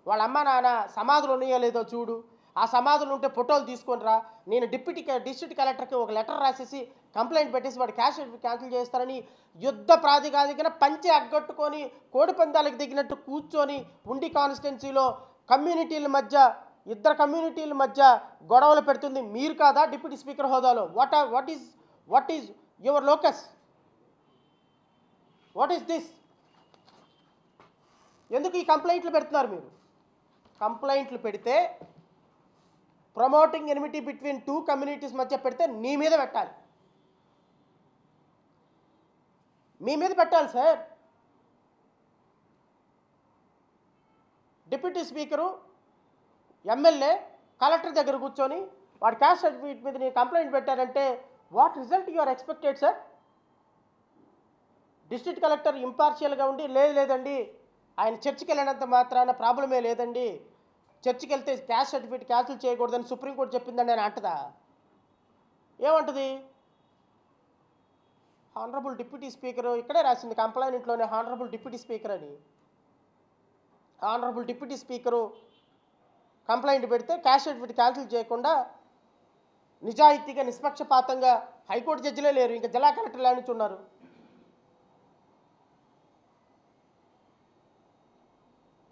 A: వాళ్ళ అమ్మ నాన్న సమాధులు ఉన్నాయో లేదో చూడు, ఆ సమాధులు ఉంటే ఫోటోలు తీసుకొని రా, నేను డిస్ట్రిక్ట్ కలెక్టర్కి ఒక లెటర్ రాసేసి కంప్లైంట్ పెట్టేసి వాడు క్యాష్ క్యాన్సిల్ చేస్తారని యుద్ధ ప్రాతికాదికన పంచి అగ్గొట్టుకొని కోడి పందాలకు దిగినట్టు కూర్చొని ఉండి కాన్స్టిట్యున్సీలో కమ్యూనిటీల మధ్య ఇద్దరు కమ్యూనిటీల మధ్య గొడవలు పెడుతుంది మీరు కాదా డిప్యూటీ స్పీకర్ హోదాలో? What is your locus? What is this? ఎందుకు ఈ కంప్లైంట్లు పెడుతున్నారు మీరు? కంప్లైంట్లు పెడితే promoting enmity between two communities మధ్య పెడితే నీ మీద పెట్టాలి, మీ మీద పెట్టాలి sir. Deputy speaker MLA collector దగ్గర కూర్చొని వాడు క్యాస్ట్ సర్టిఫికేట్ మీద నేను కంప్లైంట్ పెట్టారంటే what result you are expected sir? District collector ఇంపార్షియల్గా ఉండి లేదండి ఆయన చర్చికి వెళ్ళినంత మాత్రాన ప్రాబ్లమే లేదండి, చర్చికి వెళ్తే క్యాస్ట్ సర్టిఫికేట్ క్యాన్సిల్ చేయకూడదని సుప్రీంకోర్టు చెప్పిందండి అని అంటదా? ఏమంటుంది? హానరబుల్ డిప్యూటీ స్పీకరు ఇక్కడే రాసింది కంప్లైంట్లోనే హానరబుల్ డిప్యూటీ స్పీకర్ అని. హానరబుల్ డిప్యూటీ స్పీకరు కంప్లైంట్ పెడితే క్యాస్ట్ సర్టిఫికేట్ క్యాన్సిల్ చేయకుండా నిజాయితీగా నిష్పక్షపాతంగా హైకోర్టు జడ్జిలే లేరు, ఇంకా జిల్లా కలెక్టర్లు నుంచి ఉన్నారు.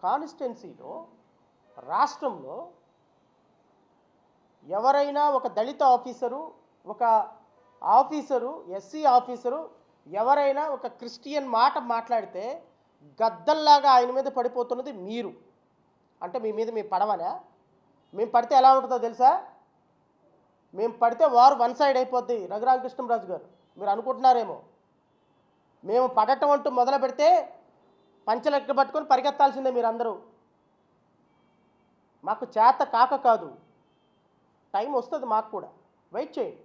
A: కాన్స్టిట్యున్సీలో రాష్ట్రంలో ఎవరైనా ఒక దళిత ఆఫీసరు, ఒక ఆఫీసరు, ఎస్సీ ఆఫీసరు ఎవరైనా ఒక క్రిస్టియన్ మాట మాట్లాడితే గద్దల్లాగా ఆయన మీద పడిపోతున్నది మీరు. అంటే మీ మీద మేము పడవనా? మేము పడితే ఎలా ఉంటుందో తెలుసా? మేము పడితే వారు వన్ సైడ్ అయిపోద్ది. రఘురామకృష్ణరాజు గారు మీరు అనుకుంటున్నారేమో, మేము పడటం అంటూ మొదలు పెడితే పంచలెక్క పట్టుకొని పరిగెత్తాల్సిందే మీరందరూ. మాకు చేత కాక కాదు, టైం వస్తుంది మాకు కూడా, వెయిట్ చేయండి.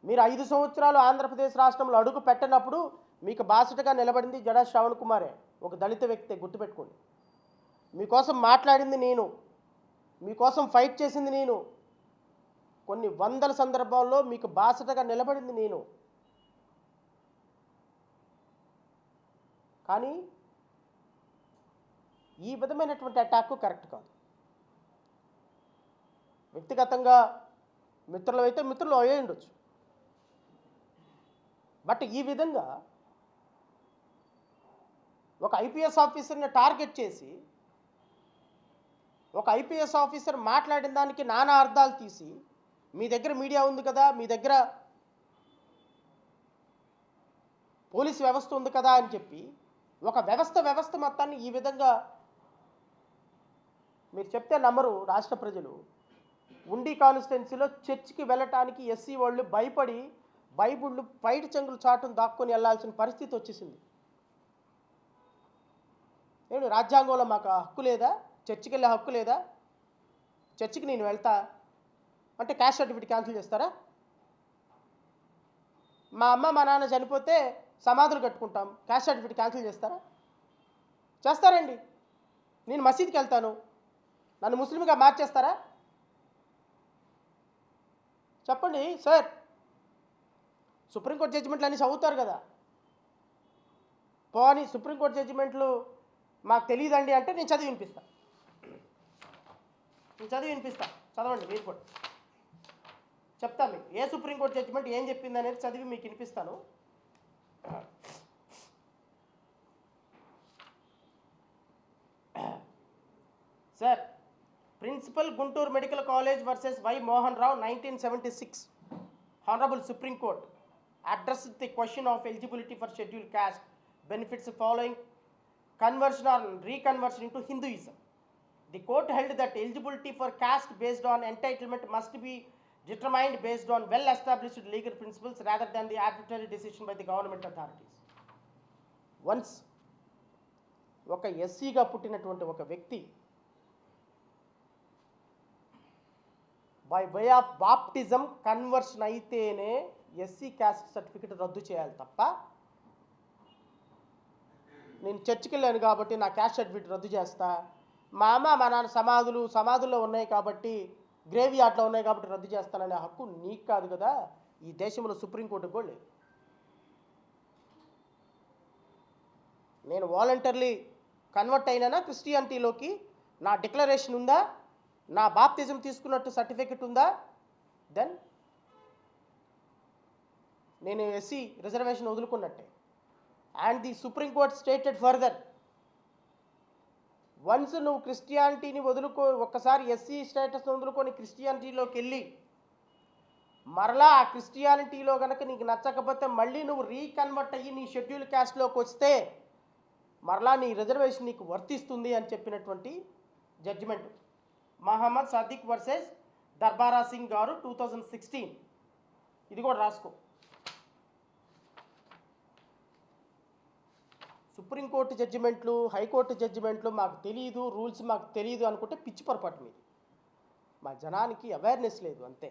A: మీరు 5 సంవత్సరాలు ఆంధ్రప్రదేశ్ రాష్ట్రంలో అడుగు పెట్టినప్పుడు మీకు బాసటగా నిలబడింది జడా శ్రవణ్ కుమారే, ఒక దళిత వ్యక్తి, గుర్తుపెట్టుకోండి. మీకోసం మాట్లాడింది నేను, మీకోసం ఫైట్ చేసింది నేను, కొన్ని వందల సందర్భాల్లో మీకు బాసటగా నిలబడింది నేను. కానీ ఈ విధమైనటువంటి అటాక్ కరెక్ట్ కాదు. వ్యక్తిగతంగా మిత్రులు అయితే మిత్రులు అయ్యే ఉండొచ్చు, బట్ ఈ విధంగా ఒక ఐపీఎస్ ఆఫీసర్ని టార్గెట్ చేసి ఒక ఐపీఎస్ ఆఫీసర్ మాట్లాడిన దానికి నానా అర్థాలు తీసి మీ దగ్గర మీడియా ఉంది కదా, మీ దగ్గర పోలీసు వ్యవస్థ ఉంది కదా అని చెప్పి ఒక వ్యవస్థ మొత్తాన్ని ఈ విధంగా మీరు చెప్తే నమ్మరు రాష్ట్ర ప్రజలు. ఉండి కాన్స్టిట్యున్సీలో చర్చికి వెళ్ళటానికి ఎస్సీ వాళ్ళు భయపడి బైబుళ్ళు పైటి చెంగులు చాటును దాక్కొని వెళ్ళాల్సిన పరిస్థితి వచ్చేసింది. ఏమిటి రాజ్యాంగంలో మాకు హక్కు లేదా? చర్చికి వెళ్ళే హక్కు లేదా? చర్చికి నేను వెళ్తా అంటే క్యాస్ట్ సర్టిఫికేట్ క్యాన్సిల్ చేస్తారా? మా అమ్మ మా నాన్న చనిపోతే సమాధులు కట్టుకుంటాం, క్యాస్ట్ సర్టిఫికేట్ క్యాన్సిల్ చేస్తారా? చేస్తారండి. నేను మసీద్కి వెళ్తాను, నన్ను ముస్లింగా మార్చేస్తారా? చెప్పండి సార్. సుప్రీంకోర్టు జడ్జిమెంట్లు అన్నీ చదువుతారు కదా, పోనీ సుప్రీంకోర్టు జడ్జిమెంట్లు మాకు తెలియదండి అంటే నేను చదివి వినిపిస్తాను, చదవండి మీరు కూడా. చెప్తాను మీకు ఏ సుప్రీంకోర్టు జడ్జిమెంట్ ఏం చెప్పింది అనేది చదివి మీకు వినిపిస్తాను. Sir, principal Guntur medical college versus Y Mohan Rao 1976. Honorable Supreme Court addressed the question of eligibility for scheduled caste benefits following conversion or reconversion into Hinduism. The court held that eligibility for caste based on entitlement must be determined based on well-established legal principles rather than the arbitrary decision by the government authorities. Once ఒక ఎస్సీగా పుట్టినటువంటి ఒక వ్యక్తి by way of baptism conversion అయితేనే ఎస్సీ క్యాస్ట్ సర్టిఫికేట్ రద్దు చేయాలి తప్ప, నేను చర్చికి వెళ్ళాను కాబట్టి నా క్యాస్ట్ సర్టిఫికేట్ రద్దు చేస్తా, మా అమ్మ మా నాన్న సమాధుల్లో ఉన్నాయి కాబట్టి గ్రేవ్ యార్డ్లో ఉన్నాయి కాబట్టి రద్దు చేస్తాననే హక్కు నీకు కాదు కదా, ఈ దేశంలో సుప్రీంకోర్టుకు కూడా లేదు. నేను వాలంటర్లీ కన్వర్ట్ అయినానా క్రిస్టియానిటీలోకి, నా డిక్లరేషన్ ఉందా, నా బాప్తిజం తీసుకున్నట్టు సర్టిఫికెట్ ఉందా, దెన్ నేను ఎస్సీ రిజర్వేషన్ వదులుకున్నట్టే. And the supreme court stated further, once నువ్వు క్రిస్టియానిటీని ఒక్కసారి ఎస్సీ స్టేటస్ వదులుకొని క్రిస్టియానిటీలోకి వెళ్ళి మరలా ఆ క్రిస్టియానిటీలో కనుక నీకు నచ్చకపోతే మళ్ళీ నువ్వు రీకన్వర్ట్ అయ్యి నీ షెడ్యూల్ క్యాస్ట్లోకి వస్తే మరలా నీ రిజర్వేషన్ నీకు వర్తిస్తుంది అని చెప్పినటువంటి జడ్జిమెంట్. మహమ్మద్ సదిక్ వర్సెస్ దర్బారా సింగ్ గారు 2016. ఇది కూడా రాసుకో. సుప్రీంకోర్టు జడ్జిమెంట్లు, హైకోర్టు జడ్జిమెంట్లు మాకు తెలియదు, రూల్స్ మాకు తెలియదు అనుకుంటే పిచ్చి పొరపాటు మీది. మా జనానికి అవేర్నెస్ లేదు అంతే.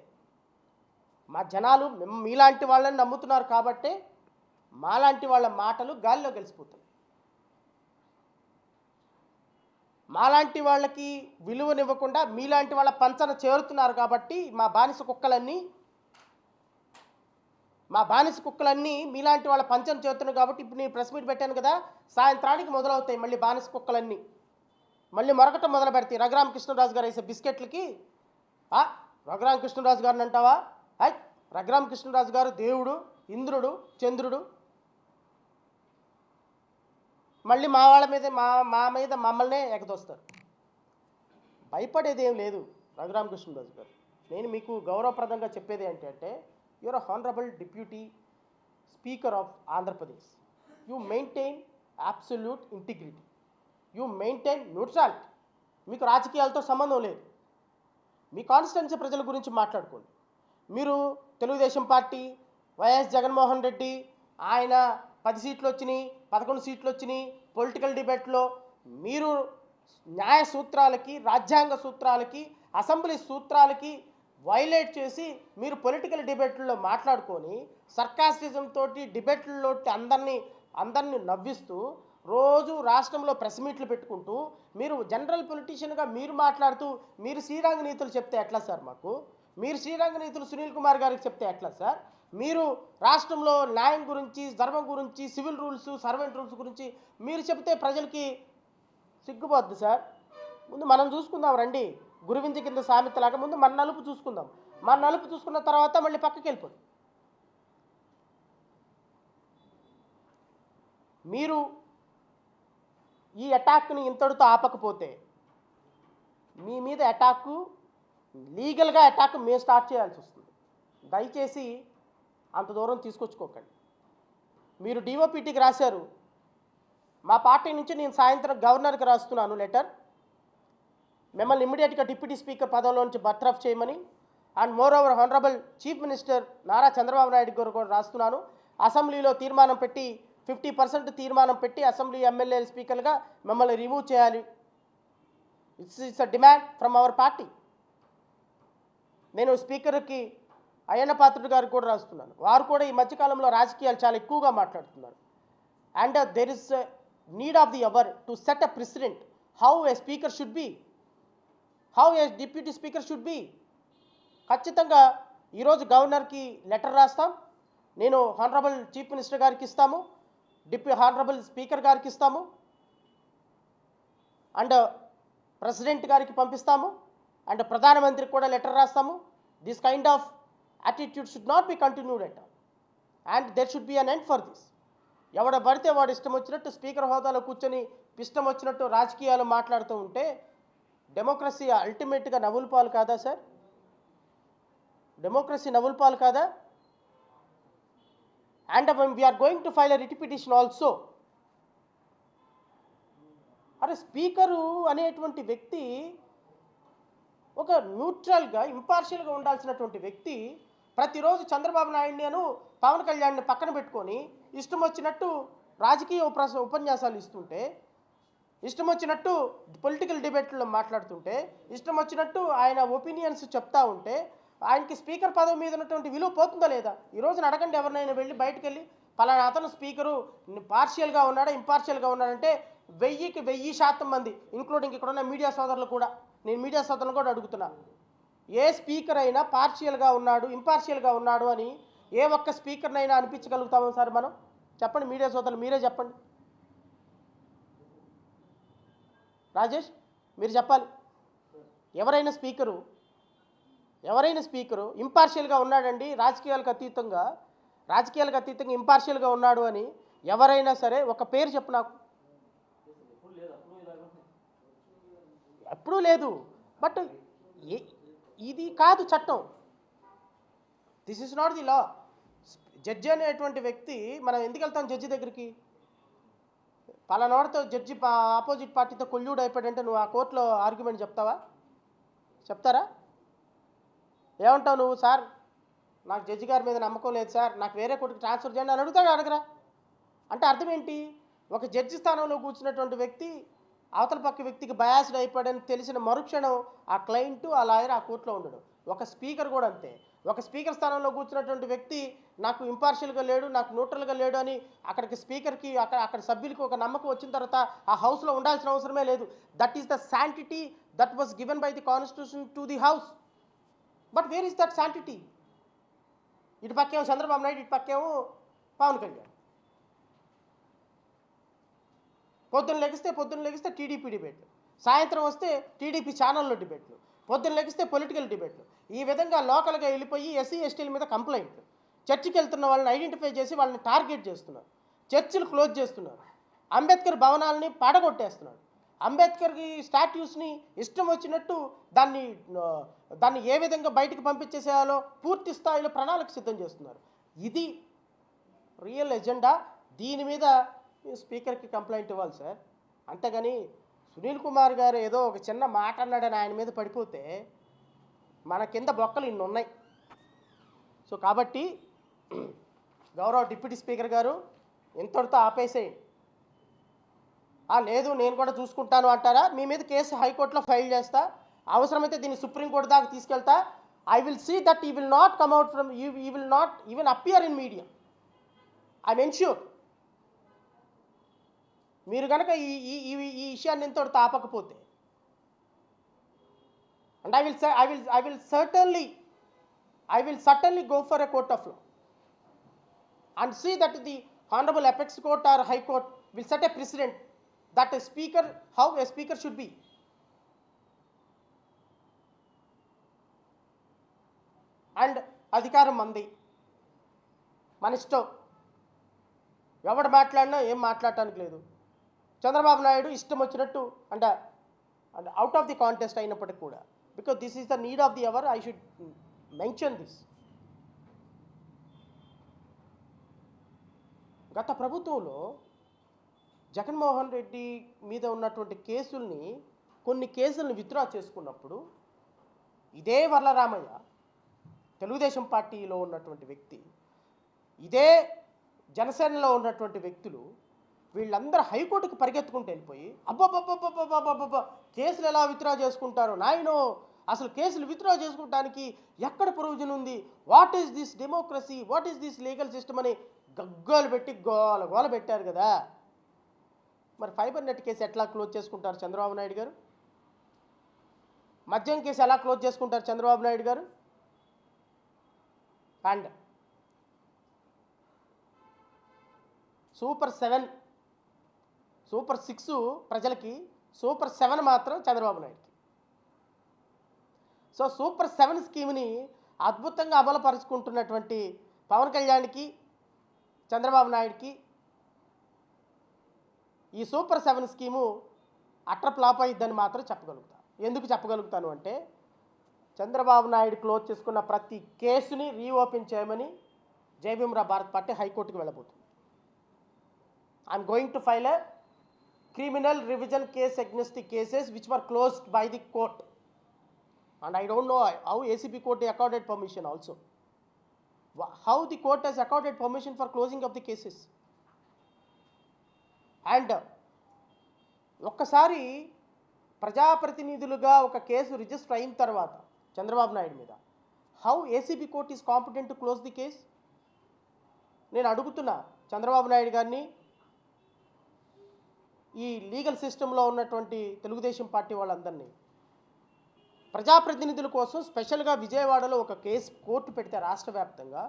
A: మా జనాలు మీలాంటి వాళ్ళని నమ్ముతున్నారు కాబట్టే మాలాంటి వాళ్ళ మాటలు గాలిలో కలిసిపోతున్నాయి. మాలాంటి వాళ్ళకి విలువనివ్వకుండా మీలాంటి వాళ్ళ పంచన చేరుతున్నారు కాబట్టి మా బానిస కుక్కలన్నీ మీలాంటి వాళ్ళ పంచన చేరుతున్నాయి కాబట్టి ఇప్పుడు నేను ప్రెస్ మీట్ పెట్టాను కదా, సాయంత్రానికి మొదలవుతాయి మళ్ళీ బానిస కుక్కలన్నీ మళ్ళీ మరొకటం మొదలు పెడతాయి. రఘురామకృష్ణరాజు గారు వేసే బిస్కెట్లకి రఘురామకృష్ణరాజు గారిని అంటావా? రఘురామకృష్ణరాజు గారు దేవుడు, ఇంద్రుడు, చంద్రుడు. మళ్ళీ మా వాళ్ళ మీద మా మీద మమ్మల్నే ఎగదోస్తారు. భయపడేది ఏం లేదు రఘురామకృష్ణరాజు గారు. నేను మీకు గౌరవప్రదంగా చెప్పేది ఏంటంటే, you are honourable deputy speaker of Andhra Pradesh. You maintain absolute integrity, you maintain neutrality. మీకు రాజకీయాలతో సంబంధం లేదు. మీ కాన్స్టిట్యున్సీ ప్రజల గురించి మాట్లాడుకోండి. మీరు తెలుగుదేశం పార్టీ, వైఎస్ జగన్మోహన్ రెడ్డి, ఆయన 10 సీట్లు వచ్చినాయి, 11 సీట్లు వచ్చినాయి, పొలిటికల్ డిబేట్లో మీరు న్యాయ సూత్రాలకి, రాజ్యాంగ సూత్రాలకి, అసెంబ్లీ సూత్రాలకి వైలేట్ చేసి మీరు పొలిటికల్ డిబేట్లలో మాట్లాడుకొని సర్కాస్టిజం తోటి డిబేట్లలో అందరినీ నవ్విస్తూ రోజు రాష్ట్రంలో ప్రెస్ మీట్లు పెట్టుకుంటూ మీరు జనరల్ పొలిటీషియన్గా మీరు మాట్లాడుతూ మీరు శ్రీరంగ నీతులు చెప్తే ఎట్లా సార్? మీరు శ్రీరంగ నీతులు సునీల్ కుమార్ గారికి చెప్తే ఎట్లా సార్? మీరు రాష్ట్రంలో న్యాయం గురించి, ధర్మం గురించి, సివిల్ రూల్స్, సర్వెంట్ రూల్స్ గురించి మీరు చెప్తే ప్రజలకి సిగ్గుపోద్ది సార్. ముందు మనం చూసుకుందాం రండి. గురువింజ కింద సామెతలాగా ముందు మన నలుపు చూసుకుందాం. మన నలుపు చూసుకున్న తర్వాత మళ్ళీ పక్కకి వెళ్ళిపోదు. మీరు ఈ అటాక్ని ఇంతటితో ఆపకపోతే మీ మీద అటాక్, లీగల్గా అటాక్ మేము స్టార్ట్ చేయాల్సి వస్తుంది. దయచేసి అంత దూరం తీసుకొచ్చుకోకండి. మీరు డిఓపిటీకి రాశారు, మా పార్టీ నుంచి నేను సాయంత్రం గవర్నర్కి రాస్తున్నాను లెటర్, మిమ్మల్ని ఇమ్మీడియట్గా డిప్యూటీ స్పీకర్ పదవిలో నుంచి బర్తరఫ్ చేయమని. And more over honourable chief minister Nara Chandrababu Naidu గారు కూడా రాస్తున్నాను. అసెంబ్లీలో తీర్మానం పెట్టి 50% తీర్మానం పెట్టి అసెంబ్లీ ఎమ్మెల్యేల స్పీకర్గా మిమ్మల్ని రిమూవ్ చేయాలి. It's a demand from our party. నేను స్పీకర్కి అయ్యన్న పాత్రుడు గారికి కూడా రాస్తున్నాను. వారు కూడా ఈ మధ్యకాలంలో రాజకీయాలు చాలా ఎక్కువగా మాట్లాడుతున్నారు. And there is need of the hour to set a president how a speaker should be, how a deputy speaker should be. ఖచ్చితంగా ఈరోజు గవర్నర్కి లెటర్ రాస్తాం, నేను హానరబుల్ చీఫ్ మినిస్టర్ గారికి ఇస్తాము, హానరబుల్ స్పీకర్ గారికి ఇస్తాము, అండ్ ప్రెసిడెంట్ గారికి పంపిస్తాము, అండ్ ప్రధానమంత్రికి కూడా లెటర్ రాస్తాము. This kind of attitude should not be continued at all, and there should be an end for this. ఎవడ పడితే వాడు ఇష్టం వచ్చినట్టు స్పీకర్ హోదాలో కూర్చొని ఇష్టం వచ్చినట్టు రాజకీయాలు మాట్లాడుతూ ఉంటే డెమోక్రసీ అల్టిమేట్గా నవ్వుల పాలు కాదా సార్? డెమోక్రసీ నవ్వుల పాలు కాదా? And we are going to file a writ petition also. అరే స్పీకరు అనేటువంటి వ్యక్తి ఒక న్యూట్రల్గా, ఇంపార్షియల్గా ఉండాల్సినటువంటి వ్యక్తి ప్రతిరోజు చంద్రబాబు నాయుడిని, పవన్ కళ్యాణ్ని పక్కన పెట్టుకొని ఇష్టం వచ్చినట్టు రాజకీయ ఉపన్యాసాలు ఇస్తుంటే, ఇష్టం వచ్చినట్టు పొలిటికల్ డిబేట్లో మాట్లాడుతుంటే, ఇష్టం వచ్చినట్టు ఆయన ఒపీనియన్స్ చెప్తా ఉంటే ఆయనకి స్పీకర్ పదవి మీద ఉన్నటువంటి విలువ పోతుందా లేదా? ఈరోజున అడగండి ఎవరినైనా వెళ్ళి, బయటకు వెళ్ళి పలానా అతను స్పీకరు పార్షియల్గా ఉన్నాడా, ఇంపార్షియల్గా ఉన్నాడంటే 1000కి 1000% మంది, ఇంక్లూడింగ్ ఇక్కడ ఉన్న మీడియా సోదరులు కూడా, నేను మీడియా సోదరులు కూడా అడుగుతున్నా, ఏ స్పీకర్ అయినా పార్షియల్గా ఉన్నాడు, ఇంపార్షియల్గా ఉన్నాడు అని ఏ ఒక్క స్పీకర్నైనా అనిపించగలుగుతామో సార్ మనం? చెప్పండి మీడియా సోదరులు, మీరే చెప్పండి. రాజేష్, మీరు చెప్పాలి. ఎవరైనా స్పీకరు ఇంపార్షియల్గా ఉన్నాడండి, రాజకీయాలకు అతీతంగా ఇంపార్షియల్గా ఉన్నాడు అని ఎవరైనా సరే ఒక పేరు చెప్పు నాకు. ఎప్పుడూ లేదు. బట్ ఇది కాదు చట్టం. This is not the law. Judge అనేటువంటి వ్యక్తి, మనం ఎందుకు వెళ్తాం జడ్జి దగ్గరికి? పలానాడితో జడ్జి ఆపోజిట్ పార్టీతో కొల్యూడ్ అయిపోయాడంటే నువ్వు ఆ కోర్టులో ఆర్గ్యుమెంట్ చెప్తారా? ఏమంటావు నువ్వు? సార్ నాకు జడ్జి గారి మీద నమ్మకం లేదు సార్, నాకు వేరే కోర్టుకి ట్రాన్స్ఫర్ చేయండి అని అడగరా? అంటే అర్థం ఏంటి? ఒక జడ్జి స్థానంలో కూర్చున్నటువంటి వ్యక్తి అవతల పక్క వ్యక్తికి బయాస్డ్ అయిపోయాడని తెలిసిన మరుక్షణం ఆ క్లయింట్, ఆ లాయర్ ఆ కోర్టులో ఉండడు. ఒక స్పీకర్ కూడా అంతే. ఒక స్పీకర్ స్థానంలో కూర్చున్నటువంటి వ్యక్తి నాకు ఇంపార్షియల్గా లేడు, నాకు న్యూట్రల్గా లేడు అని అక్కడికి స్పీకర్కి అక్కడ సభ్యులకి ఒక నమ్మకం వచ్చిన తర్వాత ఆ హౌస్లో ఉండాల్సిన అవసరమే లేదు. That is the sanctity that was given by the constitution to the house. But where is that sanctity? ఇటు పక్కేమో చంద్రబాబు నాయుడు, ఇటు పక్కేమో పవన్ కళ్యాణ్. పొద్దున్న లెగిస్తే టీడీపీ డిబేట్లు, సాయంత్రం వస్తే టీడీపీ ఛానల్లో డిబేట్లు, పొద్దున్న లెగిస్తే పొలిటికల్ డిబేట్లు. ఈ విధంగా లోకల్గా వెళ్ళిపోయి ఎస్సీ ఎస్టీల మీద కంప్లైంట్లు, చర్చికి వెళ్తున్న వాళ్ళని ఐడెంటిఫై చేసి వాళ్ళని టార్గెట్ చేస్తున్నారు, చర్చిలు క్లోజ్ చేస్తున్నారు, అంబేద్కర్ భవనాలని పాడగొట్టేస్తున్నారు, అంబేద్కర్కి స్టాట్యూస్ని ఇష్టం వచ్చినట్టు దాన్ని ఏ విధంగా బయటకు పంపించేసేయాలో పూర్తి స్థాయిలో ప్రణాళిక సిద్ధం చేస్తున్నారు. ఇది రియల్ ఎజెండా. దీని మీద స్పీకర్కి కంప్లైంట్ ఇవ్వాలి సార్. అంతేగాని సునీల్ కుమార్ గారు ఏదో ఒక చిన్న మాట అన్నాడని ఆయన మీద పడిపోతే మన కింద బొక్కలు ఇన్ని ఉన్నాయి. సో కాబట్టి గౌరవ డిప్యూటీ స్పీకర్ గారు ఇంతటితో ఆపేసేయండి. లేదు నేను కూడా చూసుకుంటాను అంటారా? మీ మీద కేసు హైకోర్టులో ఫైల్ చేస్తా, అవసరమైతే దీన్ని సుప్రీంకోర్టు దాకా తీసుకెళ్తా. I will see that you will not come out from, you will not even appear in media. I ensure. మీరు కనుక ఈ విషయాన్ని ఇంతటితో ఆపకపోతే, and I will certainly go for a court of law and see that the Honorable Apex Court or High Court will set a precedent that how a speaker should be. And అధికారం మంది, మన ఇష్టం, ఎవడు మాట్లాడినా ఏం మాట్లాడటానికి లేదు. చంద్రబాబు నాయుడు ఇష్టం వచ్చినట్టు అంటే అవుట్ ఆఫ్ ది కాంటెస్ట్ అయినప్పటికీ కూడా, because this is the need of the hour, I should mention this. గత ప్రభుత్వంలో జగన్మోహన్ రెడ్డి మీద ఉన్నటువంటి కొన్ని కేసుల్ని విత్డ్రా చేసుకున్నప్పుడు ఇదే వర్లరామయ్య, తెలుగుదేశం పార్టీలో ఉన్నటువంటి వ్యక్తి, ఇదే జనసేనలో ఉన్నటువంటి వ్యక్తులు, వీళ్ళందరూ హైకోర్టుకు పరిగెత్తుకుంటూ వెళ్ళిపోయి అబ్బబ్బబ్బబ్బబ్బబ్బబ్బ కేసులు ఎలా విత్డ్రా చేసుకుంటారో నాయనో, అసలు కేసులు విత్డ్రా చేసుకోవడానికి ఎక్కడ ప్రొవిజన్ ఉంది, what is this democracy, what is this legal system అని గగ్గోలు పెట్టి గోల పెట్టారు కదా. మరి ఫైబర్ నెట్ కేసు ఎట్లా క్లోజ్ చేసుకుంటారు చంద్రబాబు నాయుడు గారు? మద్యం కేసు ఎలా క్లోజ్ చేసుకుంటారు చంద్రబాబు నాయుడు గారు? అండ్ సూపర్ 6 ప్రజలకి, సూపర్ 7 మాత్రం చంద్రబాబు నాయుడుకి. సో సూపర్ 7 స్కీమ్ని అద్భుతంగా అమలుపరుచుకుంటున్నటువంటి పవన్ కళ్యాణ్కి, చంద్రబాబు నాయుడుకి ఈ సూపర్ 7 స్కీము అట్టర్ ఫ్లాప్ అయ్యిద్దని మాత్రం చెప్పగలుగుతాను. ఎందుకు చెప్పగలుగుతాను అంటే, చంద్రబాబు నాయుడు క్లోజ్ చేసుకున్న ప్రతి కేసుని రీఓపెన్ చేయమని జయభీమరావు భారత్ పార్టీ హైకోర్టుకు వెళ్ళబోతుంది. I'm going to file a criminal revision case against the cases which were closed by the court, and I don't know how ACP court accorded permission also, how the court has accorded permission for closing of the cases. And ఒక్కసారి ప్రజాప్రతినిధులుగా ఒక కేసు రిజిస్టర్ అయిన తర్వాత చంద్రబాబు నాయుడు మీద, how ACP court is competent to close the case? నేను అడుగుతున్నా చంద్రబాబు నాయుడు గారిని, ఈ లీగల్ సిస్టంలో ఉన్నటువంటి తెలుగుదేశం పార్టీ వాళ్ళందరినీ, ప్రజాప్రతినిధుల కోసం స్పెషల్గా విజయవాడలో ఒక కోర్టు పెడితే రాష్ట్ర వ్యాప్తంగా,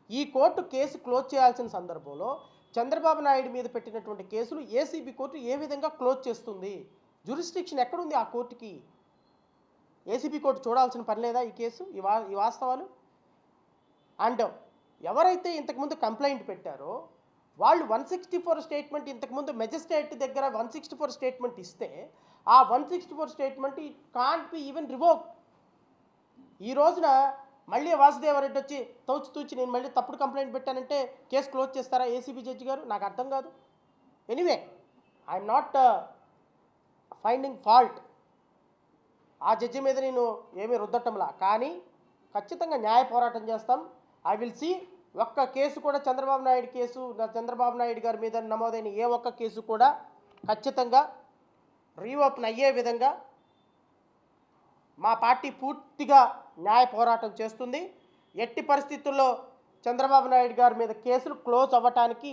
A: ఈ కోర్టు కేసు క్లోజ్ చేయాల్సిన సందర్భంలో చంద్రబాబు నాయుడు మీద పెట్టినటువంటి కేసులు ఏసీబీ కోర్టు ఏ విధంగా క్లోజ్ చేస్తుంది? జ్యూరిస్డిక్షన్ ఎక్కడుంది ఆ కోర్టుకి? ఏసీబీ కోర్టు చూడాల్సిన పని లేదా ఈ కేసు, ఈ వాస్తవాలు? అండ్ ఎవరైతే ఇంతకుముందు కంప్లైంట్ పెట్టారో వాళ్ళు 164 స్టేట్మెంట్, ఇంతకుముందు మెజిస్ట్రేట్ దగ్గర 164 స్టేట్మెంట్ ఇస్తే ఆ 164 statement can't be even revoke. ఈ రోజున మళ్ళీ వాసుదేవరెడ్డి వచ్చి తూచి నేను మళ్ళీ తప్పుడు కంప్లైంట్ పెట్టానంటే కేసు క్లోజ్ చేస్తారా ఏసీబీ జడ్జి గారు? నాకు అర్థం కాదు. Anyway, I'm not finding fault. ఆ జడ్జి మీద నేను ఏమీ రుద్దటంలా, కానీ ఖచ్చితంగా న్యాయ పోరాటం చేస్తాం. I will see. ఒక్క కేసు కూడా చంద్రబాబు నాయుడు గారి మీద నమోదైన ఏ ఒక్క కేసు కూడా ఖచ్చితంగా రీఓపెన్ అయ్యే విధంగా మా పార్టీ పూర్తిగా న్యాయ పోరాటం చేస్తుంది. ఎట్టి పరిస్థితుల్లో చంద్రబాబు నాయుడు గారి మీద కేసులు క్లోజ్ అవ్వటానికి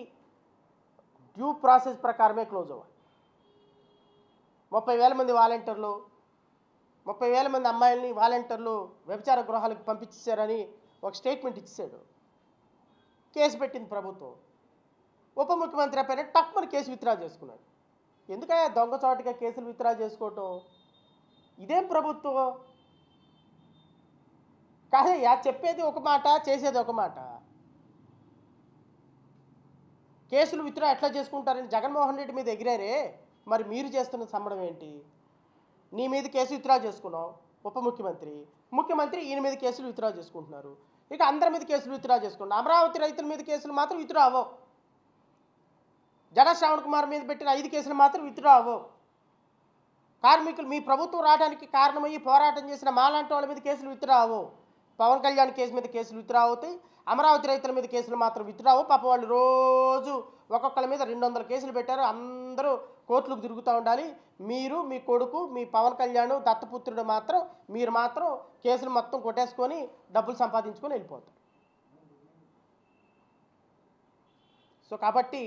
A: డ్యూ ప్రాసెస్ ప్రకారమే క్లోజ్ అవ్వాలి. 30,000 మంది వాలంటీర్లు, 30,000 మంది అమ్మాయిల్ని వాలంటీర్లు వ్యభిచార గృహాలకు పంపించేశారని ఒక స్టేట్మెంట్ ఇచ్చాడు. కేసు పెట్టింది ప్రభుత్వం. ఉప ముఖ్యమంత్రి పైన టక్మని కేసు విత్డ్రా చేసుకున్నాడు. ఎందుకయ్యా దొంగచాటుగా కేసులు విత్డ్రా చేసుకోవటం? ఇదేం ప్రభుత్వం కాదయ్యా, చెప్పేది ఒక మాట, చేసేది ఒక మాట. కేసులు విత్డ్రా ఎట్లా చేసుకుంటారని జగన్మోహన్ రెడ్డి మీద ఎగిరారే, మరి మీరు చేస్తున్న సంబడం ఏంటి? నీ మీద కేసు విత్డ్రా చేసుకున్నావు ఉప ముఖ్యమంత్రి ఈయన మీద కేసులు విత్డ్రా చేసుకుంటున్నారు. ఇక అందరి మీద కేసులు విత్డ్రా చేసుకున్నారు. అమరావతి రైతుల మీద కేసులు మాత్రం విత్డ్రా అవ్వవు. జడ శ్రావణ్ కుమార్ మీద పెట్టిన 5 కేసులు మాత్రం విత్డ్రా అవ్వవు. కార్మికులు మీ ప్రభుత్వం రావడానికి కారణమయ్యి పోరాటం చేసిన మాలాంటి వాళ్ళ మీద కేసులు విత్డ్రా అవ్వవు. పవన్ కళ్యాణ్ కేసు మీద కేసులు విత్డ్రా అవుతాయి. అమరావతి రైతుల మీద కేసులు మాత్రం విత్డ్రా అవ్వవు. పాప వాళ్ళు రోజు ఒక్కొక్కరి మీద 200 కేసులు పెట్టారు. అందరూ కోర్టులకు తిరుగుతూ ఉండాలి. మీరు, మీ కొడుకు, మీ పవన్ కళ్యాణ్ దత్తపుత్రుడు మాత్రం మీరు మాత్రం కేసులు మొత్తం కొట్టేసుకొని డబ్బులు సంపాదించుకొని వెళ్ళిపోతారు. సో కాబట్టి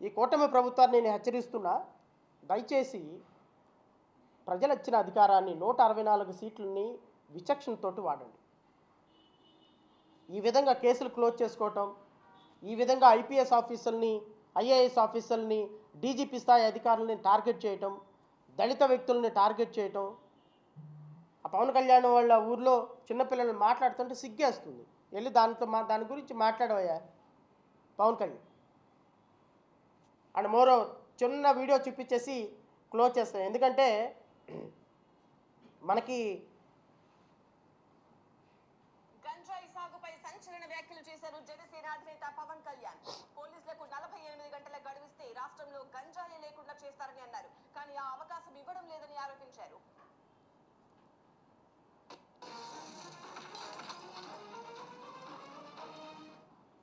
A: ఈ కూటమి ప్రభుత్వాన్ని నేను హెచ్చరిస్తున్నా, దయచేసి ప్రజలు ఇచ్చిన అధికారాన్ని 164 సీట్లని విచక్షణతోటి వాడండి. ఈ విధంగా కేసులు క్లోజ్ చేసుకోవటం, ఈ విధంగా ఐపీఎస్ ఆఫీసర్ని, ఐఏఎస్ ఆఫీసర్ని, డీజీపీ స్థాయి అధికారులని టార్గెట్ చేయటం, దళిత వ్యక్తుల్ని టార్గెట్ చేయటం. ఆ పవన్ కళ్యాణ్ వాళ్ళ ఊర్లో చిన్నపిల్లలు మాట్లాడుతుంటే సిగ్గేస్తుంది. వెళ్ళి దాని గురించి మాట్లాడవయ్యా పవన్ కళ్యాణ్. అండ్ మోరో చిన్న వీడియో చూపించేసి క్లోజ్ చేస్తాం. ఎందుకంటే మనకి
D: గంజాయి సాగుపై సంచలన వ్యాఖ్యలు చేశారు జనసేన అధినేత పవన్ కళ్యాణ్. పోలీసులకు 48 గంటల గడువిస్తే రాష్ట్రంలో గంజాయి లేకుండా చేస్తారని అన్నారు. కానీ ఆ అవకాశం ఇవ్వడం లేదని ఆరోపించారు.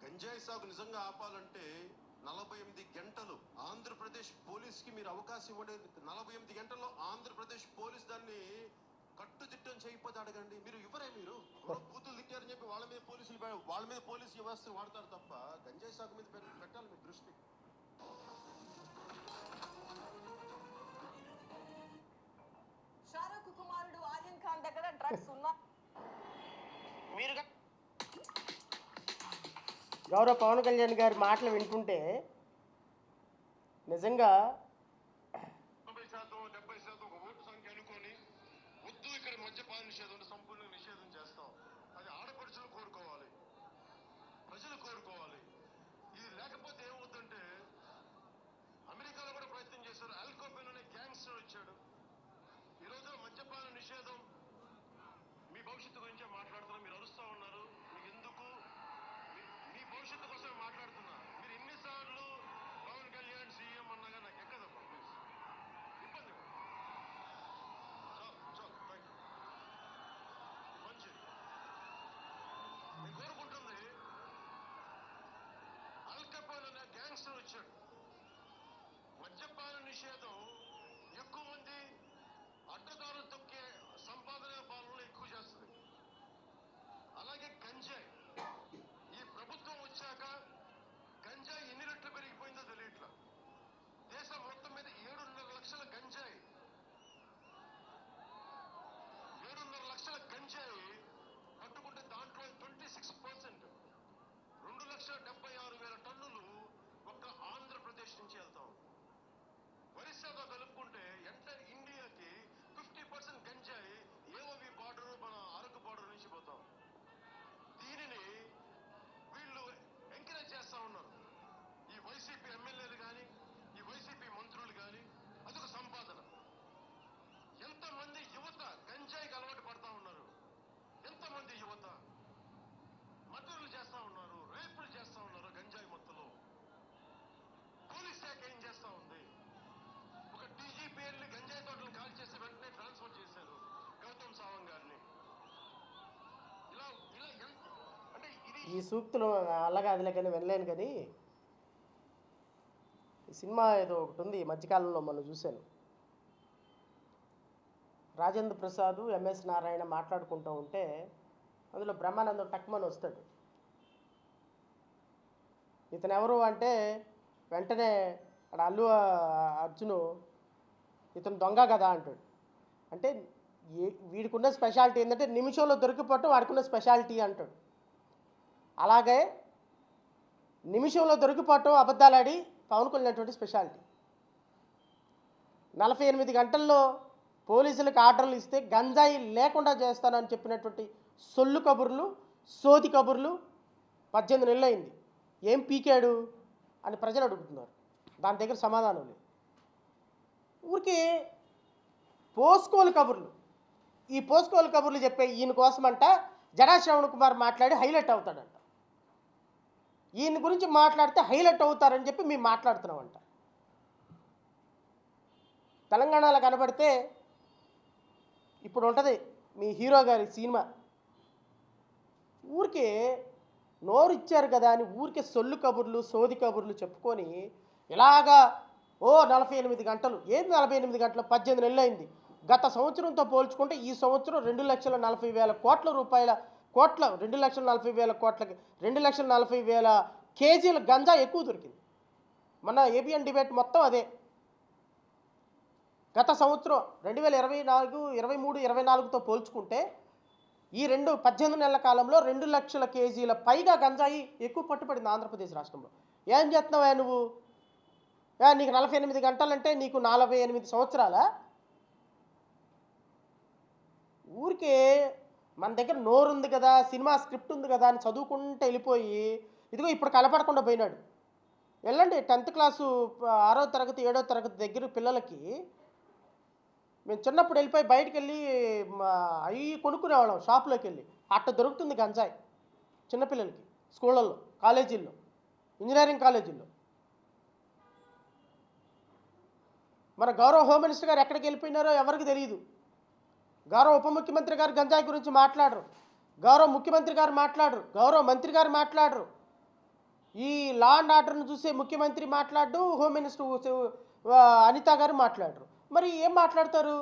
E: గంజాయి సాగు నిజంగా ఆపాలంటే 48 గంటలు ఆంధ్రప్రదేశ్ పోలీస్కి మీరు అవకాశం ఇవ్వండి. 48 గంటల్లో ఆంధ్రప్రదేశ్ పోలీస్ దాన్ని కట్టుదిట్టం చేయకపోతే అడగండి. మీరు ఇవ్వరే, మీరు బూతులు తిట్టారని చెప్పి వాళ్ళ మీద పోలీసు వ్యవస్థ వాడతారు తప్ప గంజాయి సాగు మీద పెట్టాలి మీ దృష్టి.
D: షారూక్ కుమారుడు ఆర్యన్ ఖాన్ దగ్గర డ్రగ్స్ ఉన్నా
A: గౌరవ పవన్ కళ్యాణ్ గారి మాటలు వింటుంటే నిజంగా
E: 90%, 70% ఒక ఓటు సంఖ్య అనుకొని వద్దు ఇక్కడ మద్యపాన నిషేధం సంపూర్ణ నిషేధం చేస్తాం. అది ఆడపడుచులు కోరుకోవాలి, ప్రజలు కోరుకోవాలి. ఇది లేకపోతే ఏమవుతుందంటే అమెరికాలో కూడా ప్రయత్నం చేశారు. ఆల్కోపెన్ అనే గ్యాంగ్స్టర్ వచ్చాడు. ఈ రోజున మద్యపాన నిషేధం మీ భవిష్యత్తు గురించే మాట్లాడుతున్నారు. మీరు అరుస్తూ ఉన్నారు. మీకు ఎందుకు? మీ భవిష్యత్తు కోసమే మాట్లాడుతున్నా. మీరు ఎన్నిసార్లు పవన్ కళ్యాణ్ సీఎం అన్నగా నాకు ఎక్కదమ్మా, ప్లీజ్ ఇబ్బంది. మంచిది. నేను కోరుకుంటుంది ఆల్కపాన్ అనే గ్యాంగ్స్టర్ వచ్చాడు. మద్యపాన నిషేధం ఎక్కువ మంది అడ్డదారులు తొక్కే సంపాదన పాలనలో ఎక్కువ చేస్తుంది. అలాగే గంజాయి, ఈ ప్రభుత్వం వచ్చాక గంజాయి ఎన్ని రెట్లు పెరిగిపోయిందో తెలియట్లా. దేశం మొత్తం మీద 7.5 లక్షల గంజాయి, 7.5 లక్షల గంజాయి పట్టుకుంటే దాంట్లో 26%, 2,76,000 టన్నులు ఒక్క ఆంధ్రప్రదేశ్ నుంచి వెళ్తాం. ఒరిస్సాతో కలిపి
A: ఈ సూక్తులు అలాగా అదిలే కానీ వినలేను కానీ ఈ సినిమా ఏదో ఒకటి ఉంది ఈ మధ్యకాలంలో మనం చూశాను. రాజేంద్ర ప్రసాద్ ఎంఎస్ నారాయణ మాట్లాడుకుంటూ ఉంటే అందులో బ్రహ్మానందం టక్మని వస్తాడు. ఇతను ఎవరు అంటే వెంటనే అక్కడ అల్లు అర్జును ఇతను దొంగ కదా అంటాడు. అంటే వీడికున్న స్పెషాలిటీ ఏంటంటే నిమిషంలో దొరికిపోవటం వాడికున్న స్పెషాలిటీ అంటాడు. అలాగే నిమిషంలో దొరికిపోవటం అబద్ధాలాడి పవన్ కళ్యాణ్ స్పెషాలిటీ. 48 గంటల్లో పోలీసులకు ఆర్డర్లు ఇస్తే గంజాయి లేకుండా చేస్తానని చెప్పినటువంటి సొల్లు కబుర్లు, సోది కబుర్లు 18 నెలలు అయింది. ఏం పీకాడు అని ప్రజలు అడుగుతున్నారు. దాని దగ్గర సమాధానం లేదు. ఊరికే పోస్కోలు కబుర్లు, ఈ పోస్కోలు కబుర్లు చెప్పే ఈయన కోసమంట జడా శ్రవణ్ కుమార్ మాట్లాడి హైలైట్ అవుతాడంట. ఈయన గురించి మాట్లాడితే హైలైట్ అవుతారని చెప్పి మేము మాట్లాడుతున్నామంట. తెలంగాణలో కనబడితే ఇప్పుడు ఉంటుంది మీ హీరో గారి సినిమా. ఊరికే నోరు ఇచ్చారు కదా అని ఊరికే సొల్లు కబుర్లు, సోది కబుర్లు చెప్పుకొని ఇలాగా 48 గంటలు. ఏది 48 గంటలు? 18 నెలలు అయింది. గత సంవత్సరంతో పోల్చుకుంటే ఈ సంవత్సరం 2,40,000 కోట్ల రూపాయల 2,40,000 కోట్లకి 2,40,000 కేజీల గంజా ఎక్కువ దొరికింది. మన ఏబిఎన్ డిబేట్ మొత్తం అదే. గత సంవత్సరం 2024, 23, 24తో పోల్చుకుంటే ఈ 18 నెలల కాలంలో 2 లక్షల కేజీల పైగా గంజాయి ఎక్కువ పట్టుబడింది ఆంధ్రప్రదేశ్ రాష్ట్రంలో. ఏం చేస్తున్నావా నువ్వు? నీకు 48 గంటలంటే నీకు 48 సంవత్సరాలా? ఊరికే మన దగ్గర నోరు ఉంది కదా, సినిమా స్క్రిప్ట్ ఉంది కదా అని చదువుకుంటే వెళ్ళిపోయి ఇదిగో ఇప్పుడు కనపడకుండా పోయినాడు. వెళ్ళండి 10th క్లాసు 6వ తరగతి 7వ తరగతి దగ్గర పిల్లలకి మేము చిన్నప్పుడు వెళ్ళిపోయి బయటికి వెళ్ళి అవి కొనుక్కునేవాళ్ళం షాప్లోకి వెళ్ళి. అట్ట దొరుకుతుంది గంజాయి చిన్నపిల్లలకి స్కూళ్ళల్లో, కాలేజీల్లో, ఇంజనీరింగ్ కాలేజీల్లో. మన గౌరవ హోమ్ మినిస్టర్ గారు ఎక్కడికి వెళ్ళిపోయినారో ఎవరికి తెలియదు. గౌరవ ఉప ముఖ్యమంత్రి గారు గంజాయి గురించి మాట్లాడరు, గౌరవ ముఖ్యమంత్రి గారు మాట్లాడరు, గౌరవ మంత్రి గారు మాట్లాడరు. ఈ లా అండ్ ఆర్డర్ను చూసే ముఖ్యమంత్రి మాట్లాడు, హోమ్ మినిస్టర్ అనిత గారు మాట్లాడరు. మరి ఏం మాట్లాడతారు?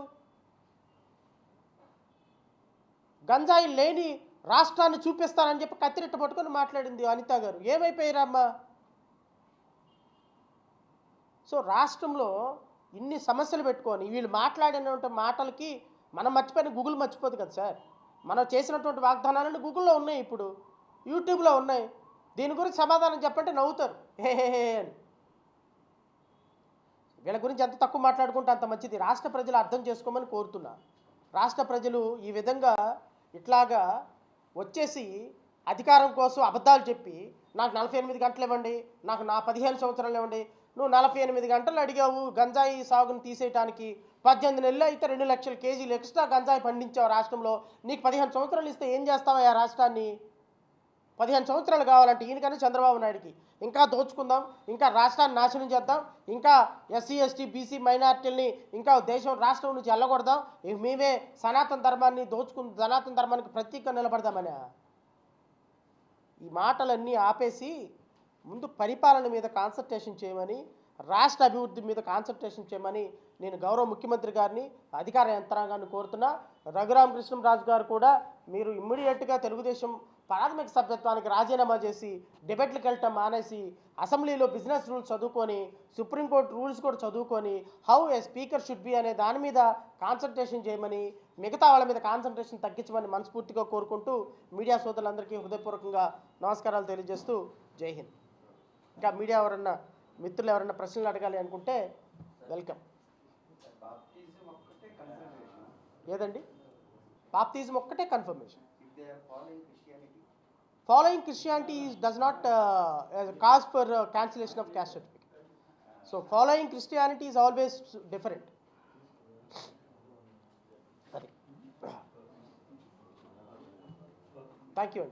A: గంజాయి లేని రాష్ట్రాన్ని చూపిస్తానని చెప్పి కత్తిరెట్ట పట్టుకొని మాట్లాడింది అనిత గారు. ఏమైపోయారమ్మా? సో రాష్ట్రంలో ఇన్ని సమస్యలు పెట్టుకొని వీళ్ళు మాట్లాడినటువంటి మాటలకి మనం మర్చిపోయిన గూగుల్ మర్చిపోదు కదా సార్. మనం చేసినటువంటి వాగ్దానాలన్నీ గూగుల్లో ఉన్నాయి, ఇప్పుడు యూట్యూబ్లో ఉన్నాయి. దీని గురించి సమాధానం చెప్పంటే నవ్వుతారు హే అని. వీళ్ళ గురించి ఎంత తక్కువ మాట్లాడుకుంటే అంత మంచిది. రాష్ట్ర ప్రజలు అర్థం చేసుకోమని కోరుతున్నా. రాష్ట్ర ప్రజలు ఈ విధంగా ఇట్లాగా వచ్చేసి అధికారం కోసం అబద్ధాలు చెప్పి నాకు 48 గంటలు ఇవ్వండి, నాకు 15 సంవత్సరాలు ఇవ్వండి. నువ్వు 48 గంటలు అడిగావు గంజాయి సాగును తీసేయటానికి. 18 నెలలు అయితే 2 లక్షల కేజీలు ఎక్స్ట్రా గంజాయి పండించావు రాష్ట్రంలో. నీకు 15 సంవత్సరాలు ఇస్తే ఏం చేస్తావా ఆ రాష్ట్రాన్ని? 15 సంవత్సరాలు కావాలంటే ఈయనకన్నా చంద్రబాబు నాయుడికి ఇంకా దోచుకుందాం, ఇంకా రాష్ట్రాన్ని నాశనం చేద్దాం, ఇంకా ఎస్సీ ఎస్టీ బీసీ మైనార్టీలని ఇంకా దేశం రాష్ట్రం నుంచి వెళ్ళకూడదాం, మేమే సనాతన ధర్మాన్ని సనాతన ధర్మానికి ప్రతీక నిలబడదామని. ఈ మాటలన్నీ ఆపేసి ముందు పరిపాలన మీద కాన్సన్ట్రేషన్ చేయమని, రాష్ట్ర అభివృద్ధి మీద కాన్సన్ట్రేషన్ చేయమని నేను గౌరవ ముఖ్యమంత్రి గారిని, అధికార యంత్రాంగాన్ని కోరుతున్నా. రఘురామకృష్ణరాజు గారు కూడా మీరు ఇమ్మీడియట్గా తెలుగుదేశం ప్రాథమిక సభ్యత్వానికి రాజీనామా చేసి డిబేట్లకు వెళ్ళటం మానేసి అసెంబ్లీలో బిజినెస్ రూల్స్ చదువుకొని, సుప్రీంకోర్టు రూల్స్ కూడా చదువుకొని how a speaker should B అనే దాని మీద కాన్సన్ట్రేషన్ చేయమని, మిగతా వాళ్ళ మీద కాన్సన్ట్రేషన్ తగ్గించమని మనస్ఫూర్తిగా కోరుకుంటూ మీడియా సోదరులందరికీ హృదయపూర్వకంగా నమస్కారాలు తెలియజేస్తూ జై హింద్. ఇంకా మీడియా ఎవరన్నా మిత్రులు ఎవరన్నా ప్రశ్నలు అడగాలి అనుకుంటే వెల్కమ్. ఏదండి? బాప్తిజం ఒక్కటే confirmation. Following Christianity does not cause for cancellation of caste certificate. So following Christianity is always different. Thank you.